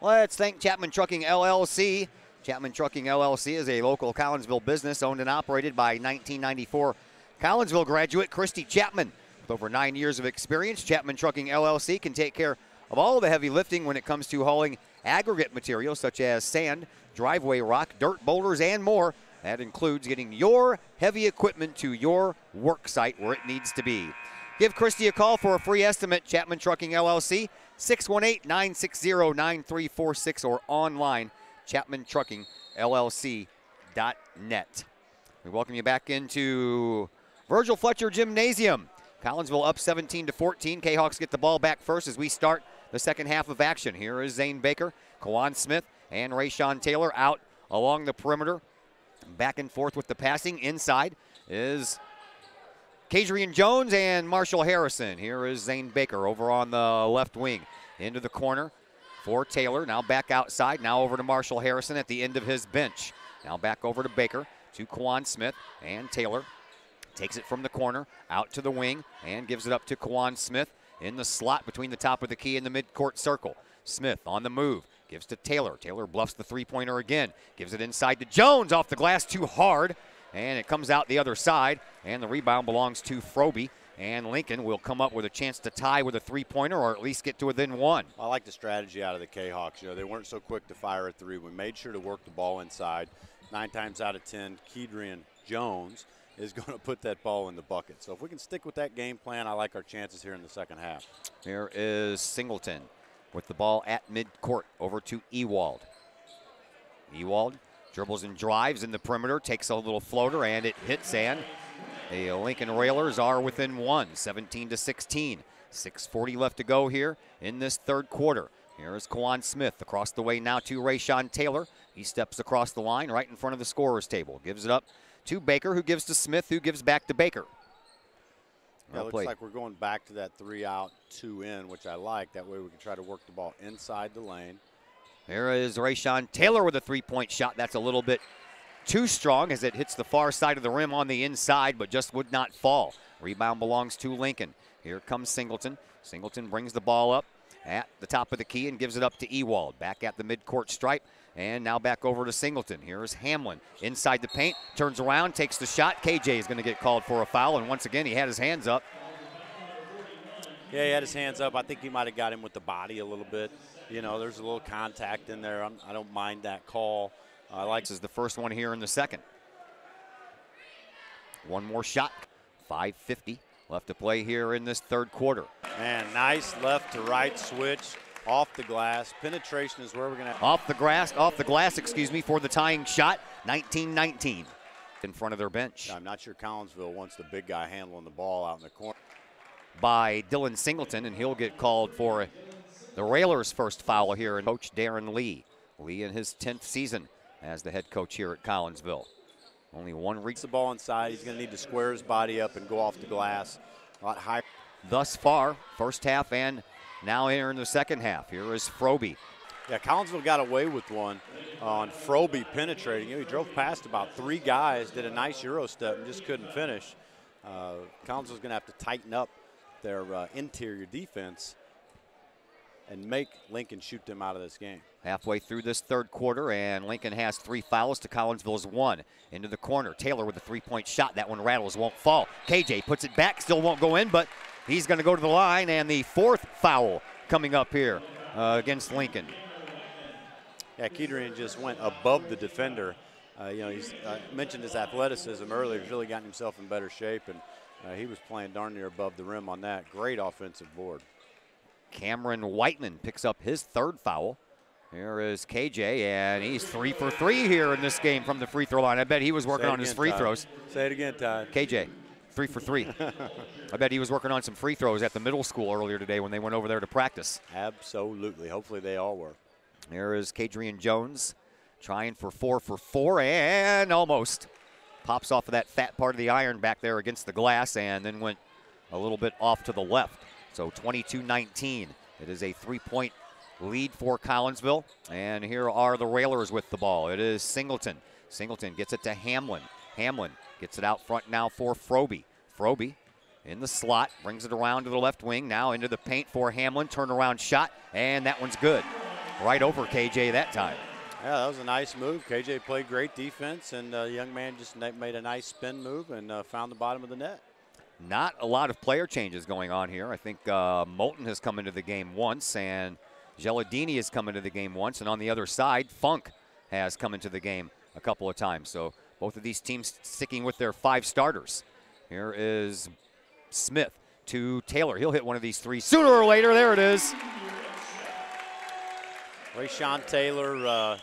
Let's thank Chapman Trucking LLC. Chapman Trucking LLC is a local Collinsville business owned and operated by 1994 Collinsville graduate Christy Chapman. With over 9 years of experience, Chapman Trucking LLC can take care of all the heavy lifting when it comes to hauling aggregate materials such as sand, driveway rock, dirt, boulders, and more. That includes getting your heavy equipment to your work site where it needs to be. Give Christy a call for a free estimate. Chapman Trucking LLC, 618-960-9346, or online, chapmantruckingllc.net. We welcome you back into Virgil Fletcher Gymnasium. Collinsville up 17-14. Kahawks get the ball back first as we start the second half of action. Here is Zane Baker, Kawan Smith, and Rayshawn Taylor out along the perimeter. Back and forth with the passing. Inside is Kadrian Jones and Marshall Harrison. Here is Zane Baker over on the left wing. Into the corner for Taylor. Now back outside. Now over to Marshall Harrison at the end of his bench. Now back over to Baker, to Kawan Smith, and Taylor takes it from the corner out to the wing and gives it up to Kawan Smith in the slot between the top of the key and the midcourt circle. Smith on the move. Gives to Taylor. Taylor bluffs the three-pointer again. Gives it inside to Jones, off the glass too hard. And it comes out the other side. And the rebound belongs to Froby. And Lincoln will come up with a chance to tie with a three-pointer or at least get to within one. I like the strategy out of the Kahawks. You know, they weren't so quick to fire a three. We made sure to work the ball inside. 9 times out of 10, Kadrian Jones is going to put that ball in the bucket. So if we can stick with that game plan, I like our chances here in the second half. Here is Singleton with the ball at midcourt over to Ewald. Ewald dribbles and drives in the perimeter, takes a little floater, and it hits, and the Lincoln Railers are within one, 17-16. 6:40 left to go here in this third quarter. Here is Kawan Smith across the way now to Rayshawn Taylor. He steps across the line right in front of the scorer's table. Gives it up to Baker, who gives to Smith, who gives back to Baker. Well, it looks like we're going back to that 3 out, 2 in, which I like. That way we can try to work the ball inside the lane. Here is Rayshawn Taylor with a three-point shot. That's a little bit too strong as it hits the far side of the rim on the inside, but just would not fall. Rebound belongs to Lincoln. Here comes Singleton. Singleton brings the ball up at the top of the key and gives it up to Ewald. Back at the midcourt stripe, and now back over to Singleton. Here's Hamlin inside the paint, turns around, takes the shot. KJ is going to get called for a foul, and once again he had his hands up. Yeah, he had his hands up. I think he might have got him with the body a little bit. You know, there's a little contact in there. I don't mind that call. I like this is the first one here in the second. One more shot. 5:50 left to play here in this third quarter. Man, nice left to right switch off the glass. Penetration is where we're going to off the glass, excuse me, for the tying shot. 19-19 in front of their bench. I'm not sure Collinsville wants the big guy handling the ball out in the corner. By Dylan Singleton, and he'll get called for the Railers' first foul here, and Coach Darren Lee. Lee in his 10th season as the head coach here at Collinsville. Only one reach. The ball inside. He's going to need to square his body up and go off the glass a lot higher. Thus far, first half and now here in the second half. Here is Froby. Yeah, Collinsville got away with one on Froby penetrating. You know, he drove past about 3 guys, did a nice Euro step, and just couldn't finish. Collinsville's going to have to tighten up their interior defense and make Lincoln shoot them out of this game. Halfway through this third quarter, and Lincoln has 3 fouls to Collinsville's 1. Into the corner, Taylor with a 3-point shot. That one rattles, won't fall. KJ puts it back, still won't go in, but he's going to go to the line, and the 4th foul coming up here against Lincoln. Yeah, Kadrian just went above the defender. You know, he's mentioned his athleticism earlier. He's really gotten himself in better shape, and he was playing darn near above the rim on that. Great offensive board. Cameron Whiteman picks up his 3rd foul. Here is KJ, and he's 3 for 3 here in this game from the free throw line. I bet he was working on his free throws. Say it again, Todd. KJ, 3 for 3. I bet he was working on some free throws at the middle school earlier today when they went over there to practice. Absolutely. Hopefully they all were. Here is Kadrian Jones trying for 4 for 4, and almost pops off of that fat part of the iron back there against the glass, and then went a little bit off to the left. So 22-19. It is a 3-point lead for Collinsville, and here are the Railers with the ball. It is Singleton. Singleton gets it to Hamlin. Hamlin gets it out front now for Froby. Froby in the slot, brings it around to the left wing, now into the paint for Hamlin. Turnaround shot, and that one's good. right over KJ that time. Yeah, that was a nice move. KJ played great defense, and the young man just made a nice spin move and found the bottom of the net. Not a lot of player changes going on here. I think Moulton has come into the game once, and Geladini has come into the game once. And on the other side, Funk has come into the game a couple of times. So both of these teams sticking with their 5 starters. Here is Smith to Taylor. He'll hit one of these 3 sooner or later. There it is. Rayshawn Taylor,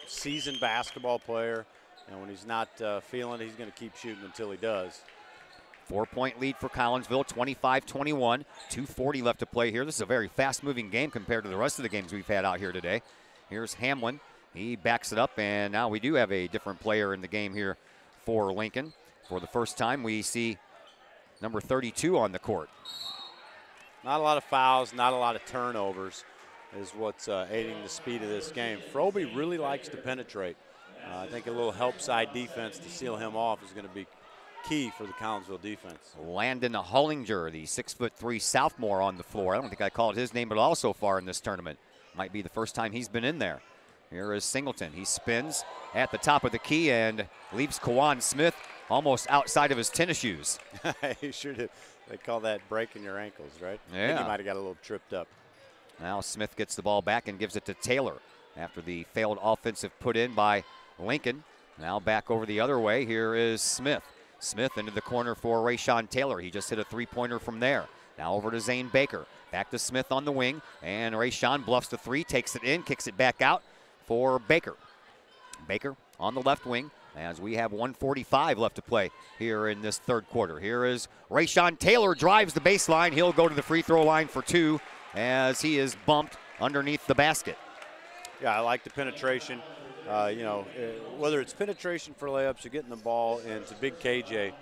seasoned basketball player. And when he's not feeling it, he's going to keep shooting until he does. 4-point lead for Collinsville, 25-21. 2:40 left to play here. This is a very fast-moving game compared to the rest of the games we've had out here today. Here's Hamlin. He backs it up, and now we do have a different player in the game here for Lincoln. For the first time, we see number 32 on the court. Not a lot of fouls, not a lot of turnovers is what's aiding the speed of this game. Froby really likes to penetrate. I think a little help side defense to seal him off is going to be key for the Collinsville defense. Landon Hollinger, the 6'3" sophomore on the floor. I don't think I called his name at all so far in this tournament. Might be the first time he's been in there. Here is Singleton. He spins at the top of the key and leaves Kawan Smith almost outside of his tennis shoes. He sure did. They call that breaking your ankles, right? Yeah. I think he might have got a little tripped up. Now Smith gets the ball back and gives it to Taylor after the failed offensive put in by Lincoln. Now back over the other way. Here is Smith. Smith into the corner for Rayshawn Taylor. He just hit a 3-pointer from there. Now over to Zane Baker. Back to Smith on the wing. And Rayshawn bluffs the 3, takes it in, kicks it back out for Baker. Baker on the left wing as we have 1:45 left to play here in this third quarter. Here is Rayshawn Taylor, drives the baseline. He'll go to the free throw line for 2 as he is bumped underneath the basket. Yeah, I like the penetration. Whether it's penetration for layups or getting the ball into big KJ,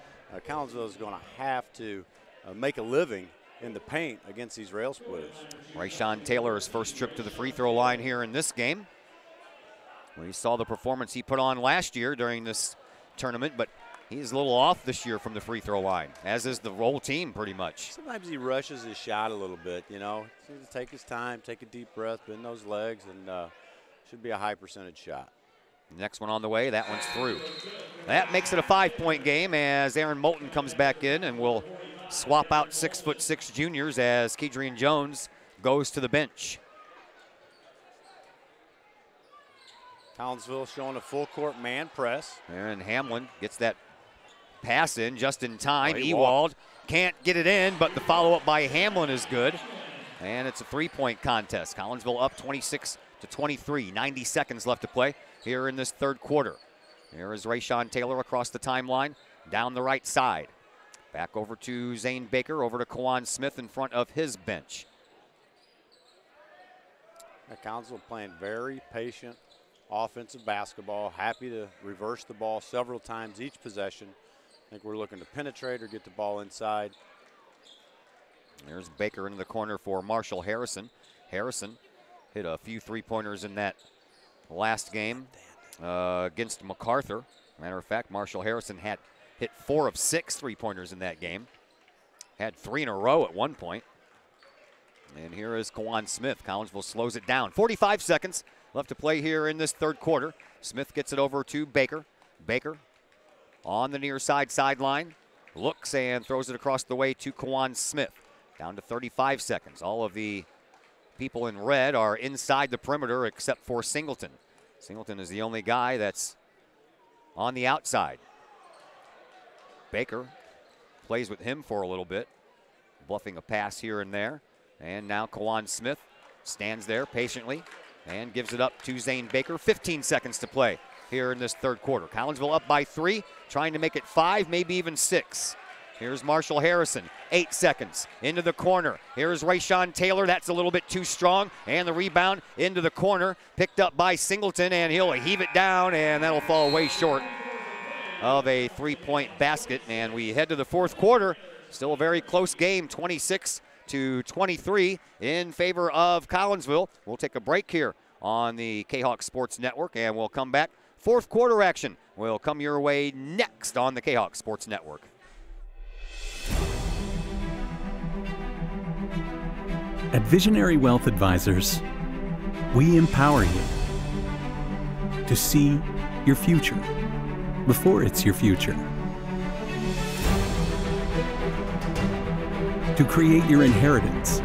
Collinsville is going to have to make a living in the paint against these rail splitters. Rayshawn Taylor's first trip to the free throw line here in this game. We saw the performance he put on last year during this tournament, but he's a little off this year from the free throw line, as is the whole team pretty much. Sometimes he rushes his shot a little bit, He needs to take his time, take a deep breath, bend those legs, and should be a high percentage shot. Next one on the way, that one's through. That makes it a 5-point game as Aaron Moulton comes back in, and we'll swap out 6'6" juniors as Kedrian Jones goes to the bench. Collinsville showing a full court man press. And Hamlin gets that pass in just in time. He Ewald can't get it in, but the follow-up by Hamlin is good. And it's a 3-point contest. Collinsville up 26-23. 90 seconds left to play here in this third quarter. Here is Rayshawn Taylor across the timeline, down the right side. Back over to Zane Baker, over to Kawan Smith in front of his bench. Collinsville playing very patient offensive basketball, happy to reverse the ball several times each possession. I think we're looking to penetrate or get the ball inside. There's Baker into the corner for Marshall Harrison. Harrison hit a few 3-pointers in that last game against MacArthur. Matter of fact, Marshall Harrison had hit 4 of 6 3-pointers in that game. Had 3 in a row at one point. And here is Kawan Smith. Collinsville slows it down. 45 seconds left to play here in this third quarter. Smith gets it over to Baker. Baker on the near side sideline. Looks and throws it across the way to Kawan Smith. Down to 35 seconds. All of the people in red are inside the perimeter except for Singleton. Singleton is the only guy that's on the outside. Baker plays with him for a little bit, bluffing a pass here and there. And now Kawan Smith stands there patiently and gives it up to Zane Baker. 15 seconds to play here in this third quarter. Collinsville up by 3, trying to make it 5, maybe even 6. Here's Marshall Harrison, 8 seconds, into the corner. Here's Rayshawn Taylor, that's a little bit too strong, and the rebound into the corner, picked up by Singleton, and he'll heave it down, and that'll fall way short of a 3-point basket. And we head to the fourth quarter, still a very close game, 26-23 in favor of Collinsville. We'll take a break here on the Kahok Sports Network, and we'll come back. Fourth quarter action will come your way next on the Kahok Sports Network. At Visionary Wealth Advisors, We empower you to see your future before it's your future. To create your inheritance.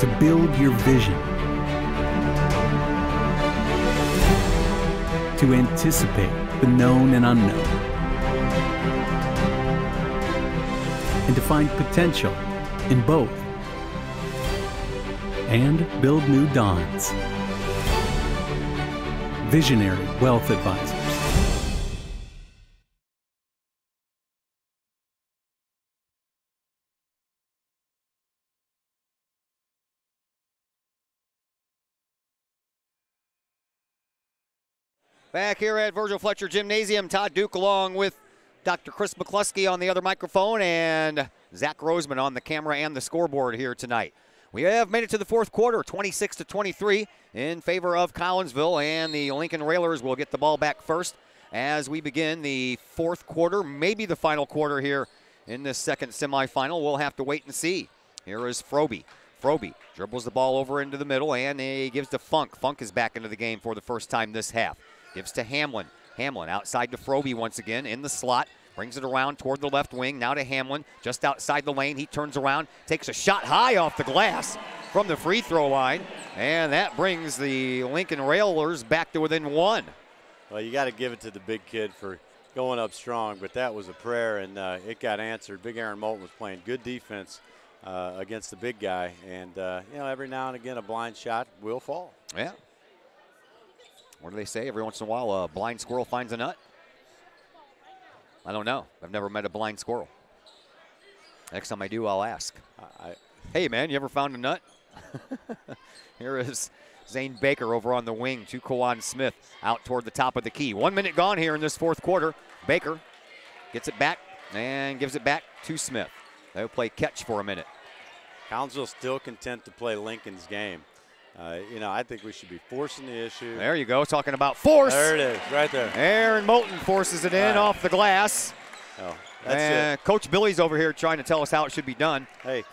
To build your vision. To anticipate the known and unknown. And to find potential in both. And build new dawns. Visionary Wealth Advisors. Back here at Virgil Fletcher Gymnasium, Todd Duke along with Dr. Chris McCluskey on the other microphone and Zach Roseman on the camera and the scoreboard here tonight. We have made it to the fourth quarter, 26-23 in favor of Collinsville, and the Lincoln Railers will get the ball back first as we begin the fourth quarter, maybe the final quarter here in this second semifinal. We'll have to wait and see. Here is Froby. Froby dribbles the ball over into the middle, and he gives to Funk. Funk is back into the game for the first time this half. Gives to Hamlin. Hamlin outside to Froby once again in the slot. Brings it around toward the left wing. Now to Hamlin, just outside the lane. He turns around, takes a shot high off the glass from the free throw line. And that brings the Lincoln Railers back to within one. Well, you got to give it to the big kid for going up strong, but that was a prayer, and it got answered. Big Aaron Moulton was playing good defense against the big guy. And, every now and again, a blind shot will fall. Yeah. What do they say? Every once in a while, a blind squirrel finds a nut? I don't know. I've never met a blind squirrel. Next time I do, I'll ask. Hey, man, you ever found a nut? Here is Zane Baker over on the wing to Kawan Smith out toward the top of the key. 1 minute gone here in this fourth quarter. Baker gets it back and gives it back to Smith. They'll play catch for a minute. Collinsville still content to play Lincoln's game. I think we should be forcing the issue. There you go, talking about force. There it is, right there. Aaron Moulton forces it in off the glass. Oh, that's it. Coach Billy's over here trying to tell us how it should be done. Hey,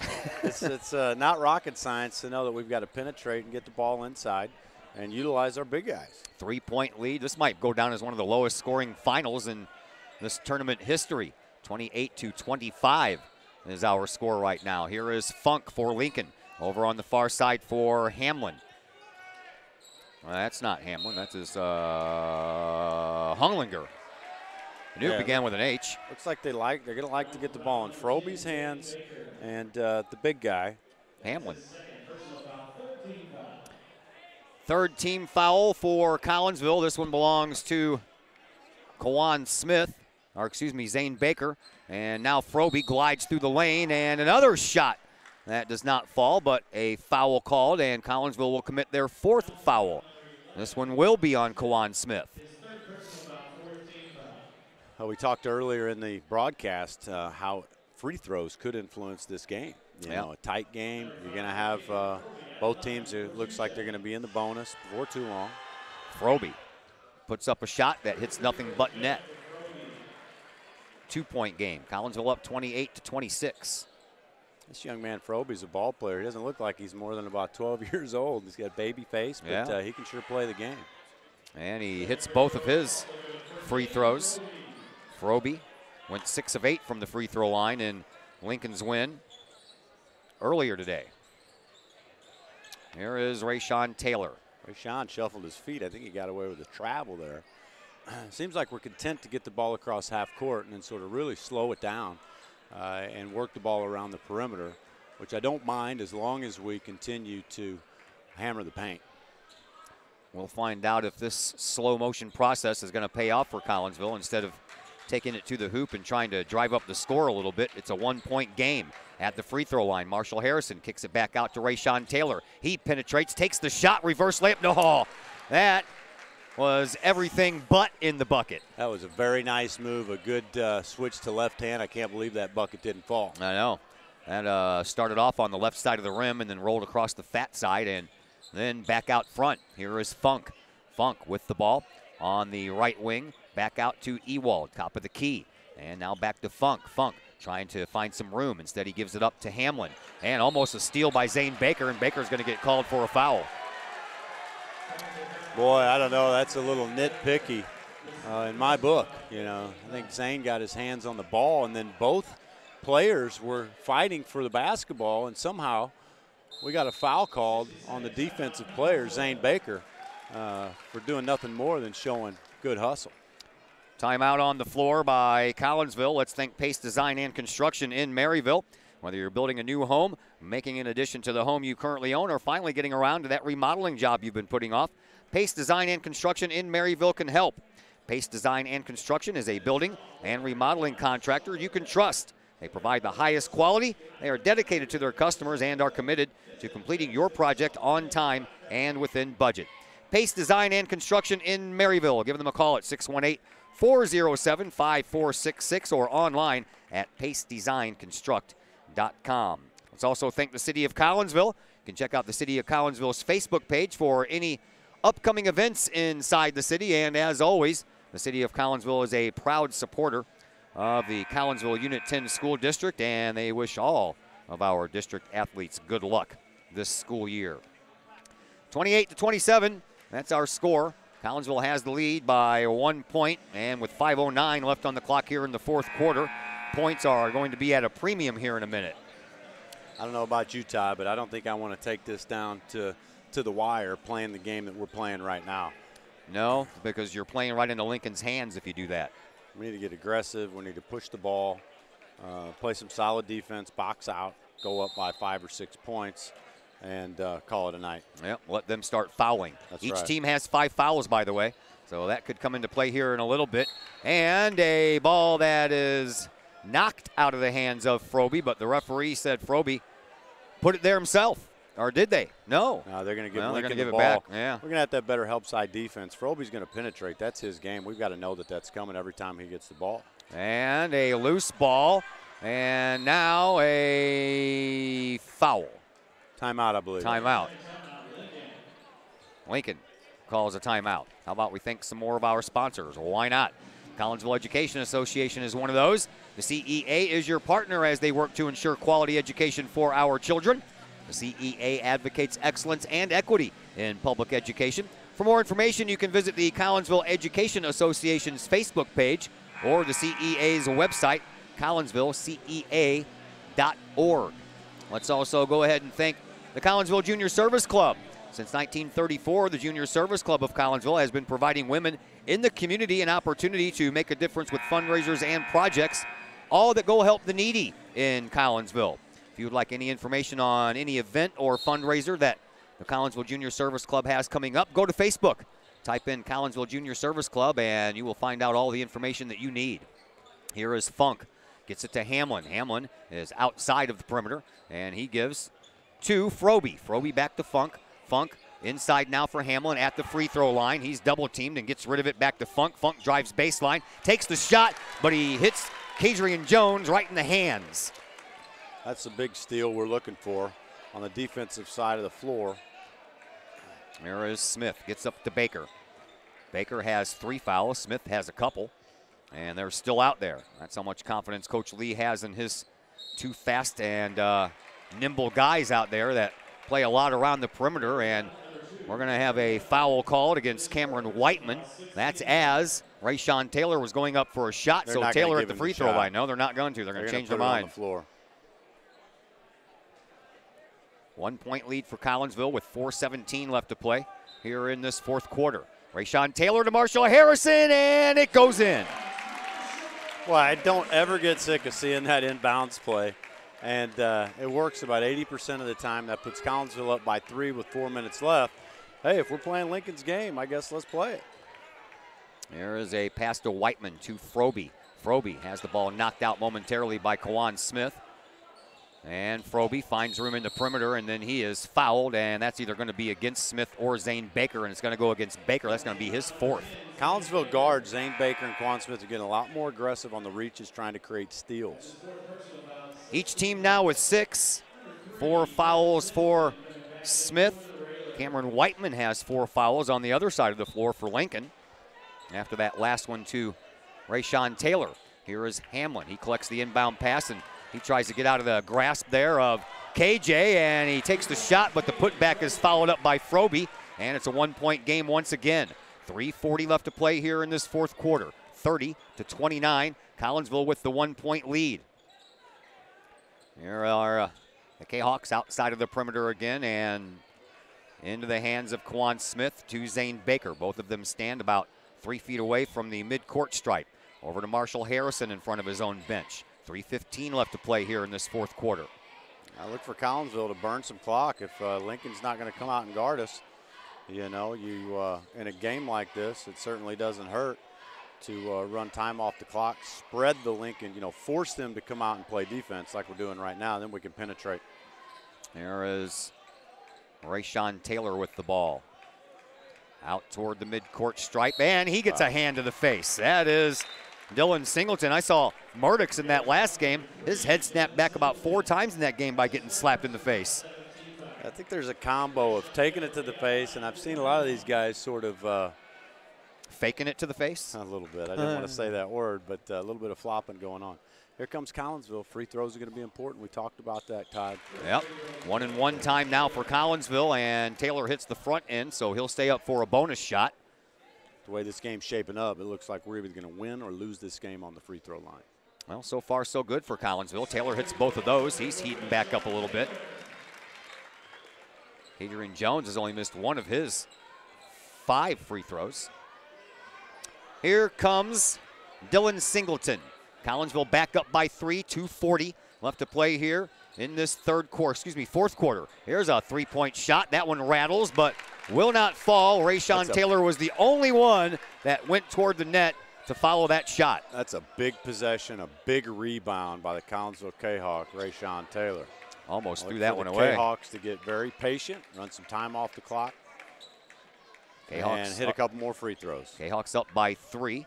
it's not rocket science to know that we've got to penetrate and get the ball inside and utilize our big guys. 3-point lead. This might go down as one of the lowest scoring finals in this tournament history. 28-25 is our score right now. Here is Funk for Lincoln. Over on the far side for Hamlin. Well, that's not Hamlin. That's his Hunglinger. I knew it began with an H. Looks like they're going to like to get the ball in Froby's hands and the big guy. Hamlin. Third team foul for Collinsville. This one belongs to Kawan Smith, or excuse me, Zane Baker. And now Froby glides through the lane, and another shot. That does not fall, but a foul called, and Collinsville will commit their fourth foul. This one will be on Kawan Smith. We talked earlier in the broadcast how free throws could influence this game. You know, a tight game. You're going to have both teams, it looks like they're going to be in the bonus before too long. Froby puts up a shot that hits nothing but net. 2-point game. Collinsville up 28-26. This young man, Froby's a ball player. He doesn't look like he's more than about 12 years old. He's got a baby face, but he can sure play the game. And he hits both of his free throws. Froby went 6 of 8 from the free throw line in Lincoln's win earlier today. Here is Rayshawn Taylor. Rayshawn shuffled his feet. I think he got away with a travel there. Seems like we're content to get the ball across half court and then sort of really slow it down. And work the ball around the perimeter, which I don't mind as long as we continue to hammer the paint. We'll find out if this slow motion process is going to pay off for Collinsville. Instead of taking it to the hoop and trying to drive up the score a little bit, it's a 1-point game at the free throw line. Marshall Harrison kicks it back out to Rayshawn Taylor. He penetrates, takes the shot, reverse layup. No, that was everything but in the bucket. That was a very nice move, a good switch to left hand. I can't believe that bucket didn't fall. I know. That started off on the left side of the rim and then rolled across the fat side and then back out front. Here is Funk. Funk with the ball on the right wing. Back out to Ewald, top of the key. And now back to Funk. Funk trying to find some room. Instead, he gives it up to Hamlin. And almost a steal by Zane Baker, and Baker's going to get called for a foul. Boy, I don't know. That's a little nitpicky in my book. You know, I think Zane got his hands on the ball, and then both players were fighting for the basketball, and somehow we got a foul called on the defensive player, Zane Baker, for doing nothing more than showing good hustle. Timeout on the floor by Collinsville. Let's thank Pace Design and Construction in Maryville. Whether you're building a new home, making an addition to the home you currently own, or finally getting around to that remodeling job you've been putting off, Pace Design and Construction in Maryville can help. Pace Design and Construction is a building and remodeling contractor you can trust. They provide the highest quality, they are dedicated to their customers, and are committed to completing your project on time and within budget. Pace Design and Construction in Maryville. Give them a call at 618-407-5466 or online at pacedesignconstruct.com. Let's also thank the City of Collinsville. You can check out the City of Collinsville's Facebook page for any upcoming events inside the city. And as always, the City of Collinsville is a proud supporter of the Collinsville Unit 10 School District, and they wish all of our district athletes good luck this school year. 28-27, that's our score. Collinsville has the lead by 1 point, and with 5:09 left on the clock here in the fourth quarter, points are going to be at a premium here in a minute. I don't know about you, Ty, but I don't think I want to take this down to the wire playing the game that we're playing right now. No, because you're playing right into Lincoln's hands if you do that. We need to get aggressive. We need to push the ball, play some solid defense, box out, go up by 5 or 6 points, and call it a night. Yep, let them start fouling. That's Each right. team has 5 fouls, by the way, so that could come into play here in a little bit. And a ball that is knocked out of the hands of Froby, but the referee said Froby put it there himself. Or did they? No. No, they're going to give Well, Lincoln give the it ball. back. Yeah. We're going to have to have better help side defense. Froby's going to penetrate. That's his game. We've got to know that that's coming every time he gets the ball. And a loose ball. And now a foul. Timeout, I believe. Timeout. Lincoln calls a timeout. How about we thank some more of our sponsors? Well, why not? Collinsville Education Association is one of those. The CEA is your partner as they work to ensure quality education for our children. The CEA advocates excellence and equity in public education. For more information, you can visit the Collinsville Education Association's Facebook page or the CEA's website, collinsvillecea.org. Let's also go ahead and thank the Collinsville Junior Service Club. Since 1934, the Junior Service Club of Collinsville has been providing women in the community an opportunity to make a difference with fundraisers and projects, all that go help the needy in Collinsville. If you would like any information on any event or fundraiser that the Collinsville Junior Service Club has coming up, go to Facebook. Type in Collinsville Junior Service Club and you will find out all the information that you need. Here is Funk. Gets it to Hamlin. Hamlin is outside of the perimeter, and he gives to Froby. Froby back to Funk. Funk inside now for Hamlin at the free throw line. He's double teamed and gets rid of it back to Funk. Funk drives baseline, takes the shot, but he hits Kadrian Jones right in the hands. That's the big steal we're looking for on the defensive side of the floor. There is Smith. Gets up to Baker. Baker has 3 fouls. Smith has a couple. And they're still out there. That's how much confidence Coach Lee has in his 2 fast and nimble guys out there that play a lot around the perimeter. And we're going to have a foul called against Cameron Whiteman. That's as Rayshawn Taylor was going up for a shot. So Taylor at the free throw line. No, they're not going to. They're going to change their mind. On the floor. 1 point lead for Collinsville with 4:17 left to play here in this fourth quarter. Rayshawn Taylor to Marshall Harrison, and it goes in. Well, I don't ever get sick of seeing that inbounds play. And it works about 80% of the time. That puts Collinsville up by 3 with 4 minutes left. Hey, if we're playing Lincoln's game, I guess let's play it. There is a pass to Whiteman to Froby. Froby has the ball knocked out momentarily by Kawan Smith. And Froby finds room in the perimeter, and then he is fouled, and that's either going to be against Smith or Zane Baker, and it's going to go against Baker. That's going to be his 4th. Collinsville guards, Zane Baker and Quan Smith, are getting a lot more aggressive on the reaches, trying to create steals. Each team now with 6. 4 fouls for Smith. Cameron Whiteman has 4 fouls on the other side of the floor for Lincoln. After that last one to Rayshawn Taylor. Here is Hamlin. He collects the inbound pass, and he tries to get out of the grasp there of KJ, and he takes the shot, but the putback is followed up by Froby, and it's a 1-point game once again. 3:40 left to play here in this fourth quarter. 30-29. Collinsville with the 1-point lead. Here are the Kahawks outside of the perimeter again, and into the hands of Quan Smith to Zane Baker. Both of them stand about 3 feet away from the midcourt stripe. Over to Marshall Harrison in front of his own bench. 3:15 left to play here in this fourth quarter. I look for Collinsville to burn some clock. If Lincoln's not going to come out and guard us, you know, in a game like this, it certainly doesn't hurt to run time off the clock, spread the Lincoln, you know, force them to come out and play defense like we're doing right now, then we can penetrate. There is Rayshawn Taylor with the ball. Out toward the midcourt stripe, and he gets a hand to the face. That is Dylan Singleton. I saw Murdoch's in that last game. His head snapped back about 4 times in that game by getting slapped in the face. I think there's a combo of taking it to the face, and I've seen a lot of these guys sort of faking it to the face? A little bit. I didn't want to say that word, but a little bit of flopping going on. Here comes Collinsville. Free throws are going to be important. We talked about that, Todd. Yep. 1-and-1 time now for Collinsville, and Taylor hits the front end, so he'll stay up for a bonus shot. The way this game's shaping up, it looks like we're either going to win or lose this game on the free throw line. Well, so far so good for Collinsville. Taylor hits both of those. He's heating back up a little bit. Adrian Jones has only missed 1 of his 5 free throws. Here comes Dylan Singleton. Collinsville back up by 3, 2:40 left to play here in this fourth quarter. Here's a 3-point shot. That one rattles, but will not fall. Rayshawn Taylor was the only one that went toward the net to follow that shot. That's a big possession, a big rebound by the Collinsville Kahawk, Rayshawn Taylor. Almost threw that one away. Kahawks to get very patient, run some time off the clock, Kahawks and hit a couple more free throws. Kahawks up by 3.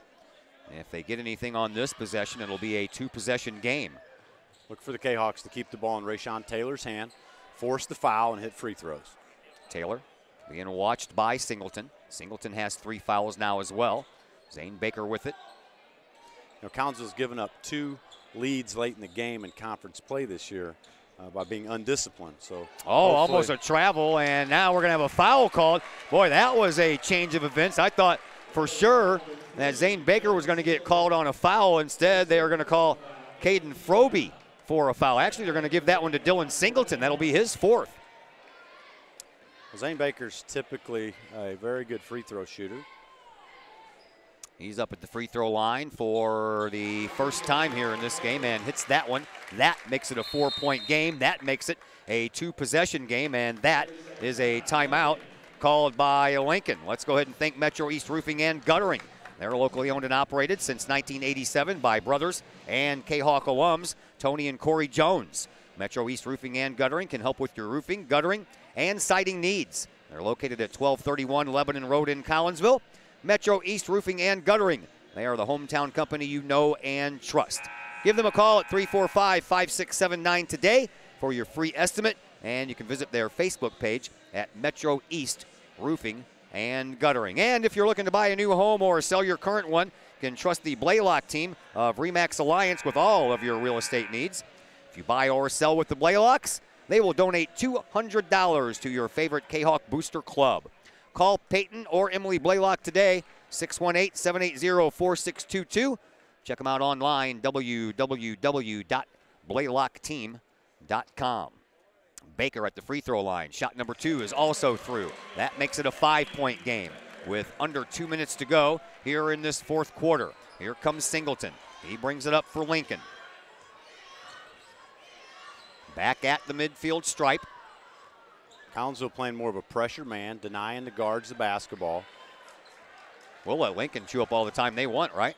If they get anything on this possession, it'll be a 2-possession game. Look for the Kahawks to keep the ball in Rayshawn Taylor's hand, force the foul, and hit free throws. Taylor being watched by Singleton. Singleton has 3 fouls now as well. Zane Baker with it. You know, Collinsville's given up 2 leads late in the game in conference play this year by being undisciplined. So almost a travel, and now we're going to have a foul called. Boy, that was a change of events. I thought for sure that Zane Baker was going to get called on a foul. Instead, they are going to call Caden Froby for a foul. Actually, they're going to give that one to Dylan Singleton. That'll be his 4th. Well, Zane Baker's typically a very good free throw shooter. He's up at the free throw line for the first time here in this game and hits that one. That makes it a 4-point game. That makes it a 2-possession game, and that is a timeout called by Lincoln. Let's go ahead and thank Metro East Roofing and Guttering. They're locally owned and operated since 1987 by brothers and Kahawk alums, Tony and Corey Jones. Metro East Roofing and Guttering can help with your roofing, guttering, and siding needs. They're located at 1231 Lebanon Road in Collinsville. Metro East Roofing and Guttering. They are the hometown company you know and trust. Give them a call at 345-5679 today for your free estimate, and you can visit their Facebook page at Metro East Roofing and Guttering. And if you're looking to buy a new home or sell your current one, you can trust the Blaylock team of RE/MAX Alliance with all of your real estate needs. If you buy or sell with the Blaylocks, they will donate $200 to your favorite Kahawk Booster Club. Call Peyton or Emily Blaylock today, 618-780-4622. Check them out online, www.blaylockteam.com. Baker at the free throw line. Shot number 2 is also through. That makes it a 5-point game with under 2 minutes to go here in this fourth quarter. Here comes Singleton. He brings it up for Lincoln. Back at the midfield stripe. Collinsville playing more of a pressure man, denying the guards the basketball. We'll let Lincoln chew up all the time they want, right?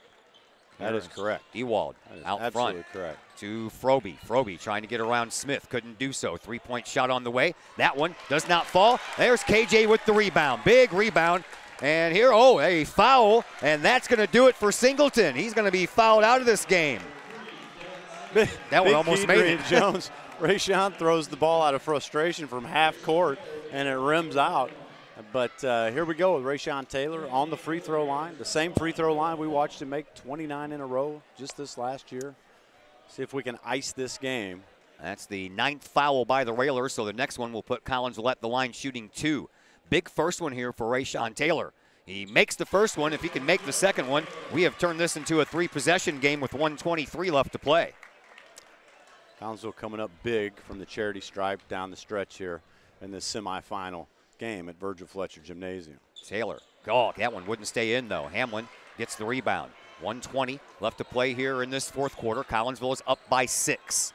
That is correct. Ewald out front. Absolutely correct. To Froby. Froby trying to get around Smith. Couldn't do so. 3-point shot on the way. That one does not fall. There's KJ with the rebound. Big rebound. And here, a foul. And that's going to do it for Singleton. He's going to be fouled out of this game. That one almost made it. Jones. Rayshawn throws the ball out of frustration from half court, and it rims out. But here we go with Rayshawn Taylor on the free throw line. The same free throw line we watched him make 29 in a row just this last year. See if we can ice this game. That's the 9th foul by the Railers, so the next one will put Collinsville at the line shooting 2. Big first one here for Rayshawn Taylor. He makes the first one. If he can make the second one, we have turned this into a 3-possession game with 1:23 left to play. Collinsville coming up big from the charity stripe down the stretch here in this semifinal game at Virgil Fletcher Gymnasium. Taylor, oh, that one wouldn't stay in though. Hamlin gets the rebound. 1:20 left to play here in this fourth quarter. Collinsville is up by 6.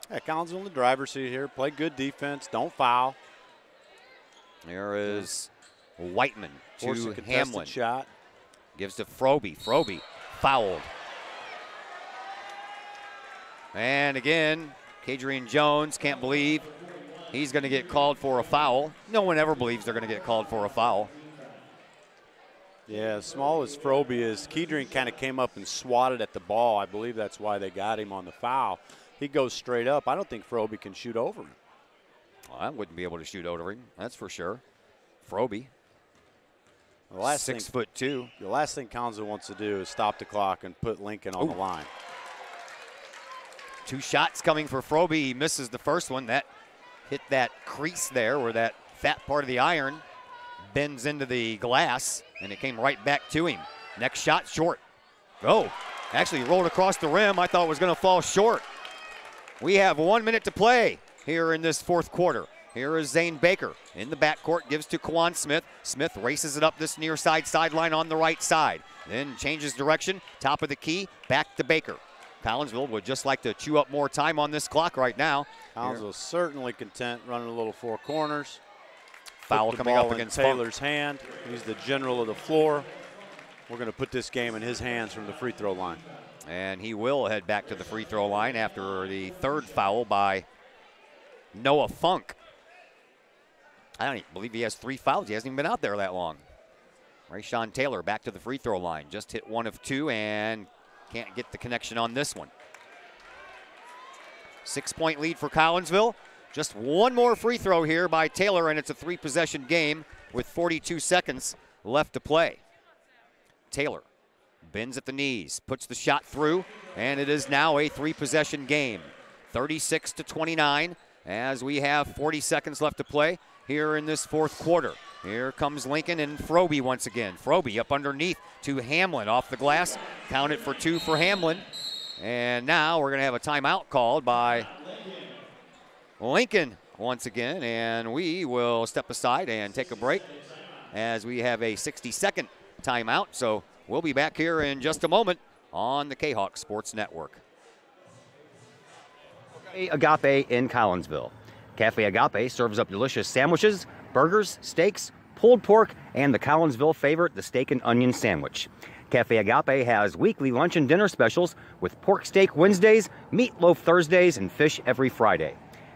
Yeah, Collinsville in the driver's seat here. Play good defense. Don't foul. There is Whiteman to Hamlin. Shot. Gives to Froby. Froby fouled. And again, Kadrian Jones can't believe he's going to get called for a foul. No one ever believes they're going to get called for a foul. Yeah, as small as Froby is, Kedrian kind of came up and swatted at the ball. I believe that's why they got him on the foul. He goes straight up. I don't think Froby can shoot over him. Well, I wouldn't be able to shoot over him, that's for sure. Froby, the last 6'2". The last thing Collinsville wants to do is stop the clock and put Lincoln on the line. 2 shots coming for Froby. He misses the first one. That hit that crease there where that fat part of the iron bends into the glass, and it came right back to him. Next shot, short. Oh, actually rolled across the rim. I thought it was going to fall short. We have 1 minute to play here in this fourth quarter. Here is Zane Baker in the backcourt, gives to Kwan Smith. Smith races it up this near side sideline on the right side. Then changes direction, top of the key, back to Baker. Collinsville would just like to chew up more time on this clock right now. Collinsville certainly content running a little 4 corners. Foul coming up against Taylor's hand. He's the general of the floor. We're going to put this game in his hands from the free throw line. And he will head back to the free throw line after the 3rd foul by Noah Funk. I don't even believe he has 3 fouls. He hasn't even been out there that long. Rayshawn Taylor back to the free throw line. Just hit 1 of 2 and can't get the connection on this one. 6-point lead for Collinsville. Just 1 more free throw here by Taylor, and it's a 3-possession game with 42 seconds left to play. Taylor bends at the knees, puts the shot through, and it is now a 3-possession game. 36-29 as we have 40 seconds left to play here in this fourth quarter. Here comes Lincoln and Froby once again. Froby up underneath to Hamlin off the glass. Count it for 2 for Hamlin. And now we're going to have a timeout called by Lincoln once again. And we will step aside and take a break as we have a 60-second timeout. So we'll be back here in just a moment on the Kahok Sports Network. Agape in Collinsville. Cafe Agape serves up delicious sandwiches, burgers, steaks, pulled pork, and the Collinsville favorite, the steak and onion sandwich. Cafe Agape has weekly lunch and dinner specials with pork steak Wednesdays, meatloaf Thursdays, and fish every Friday.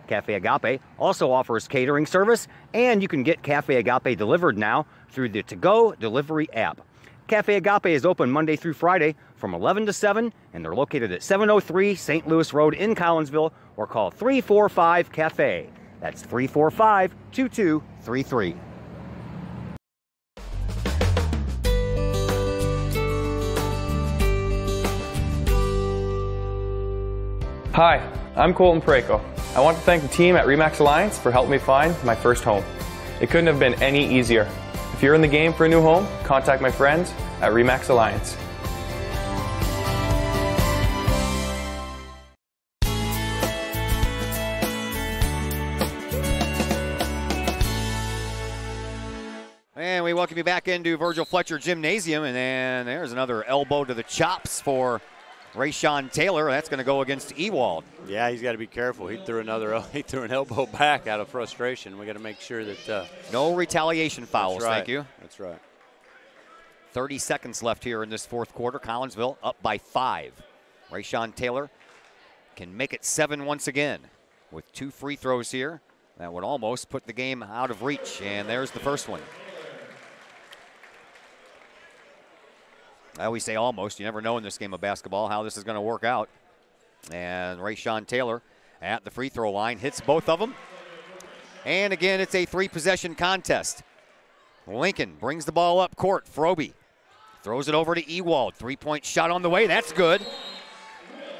Cafe Agape also offers catering service, and you can get Cafe Agape delivered now through the To-Go delivery app. Cafe Agape is open Monday through Friday from 11 to 7, and they're located at 703 St. Louis Road in Collinsville, or call 345-CAFE. That's 345-2233. Hi, I'm Colton Pareko. I want to thank the team at RE/MAX Alliance for helping me find my first home. It couldn't have been any easier. If you're in the game for a new home, contact my friends at RE/MAX Alliance. And we welcome you back into Virgil Fletcher Gymnasium. And then there's another elbow to the chops for Rayshawn Taylor. That's going to go against Ewald. Yeah, he's got to be careful. He threw an elbow back out of frustration. We got to make sure that no retaliation fouls. Right. Thank you. That's right. 30 seconds left here in this fourth quarter. Collinsville up by 5. Rayshawn Taylor can make it 7 once again with 2 free throws here. That would almost put the game out of reach. And there's the first one. I always say almost. You never know in this game of basketball how this is going to work out. And Rayshawn Taylor at the free throw line hits both of them. And again, it's a 3-possession contest. Lincoln brings the ball up court. Froby throws it over to Ewald. 3-point shot on the way. That's good.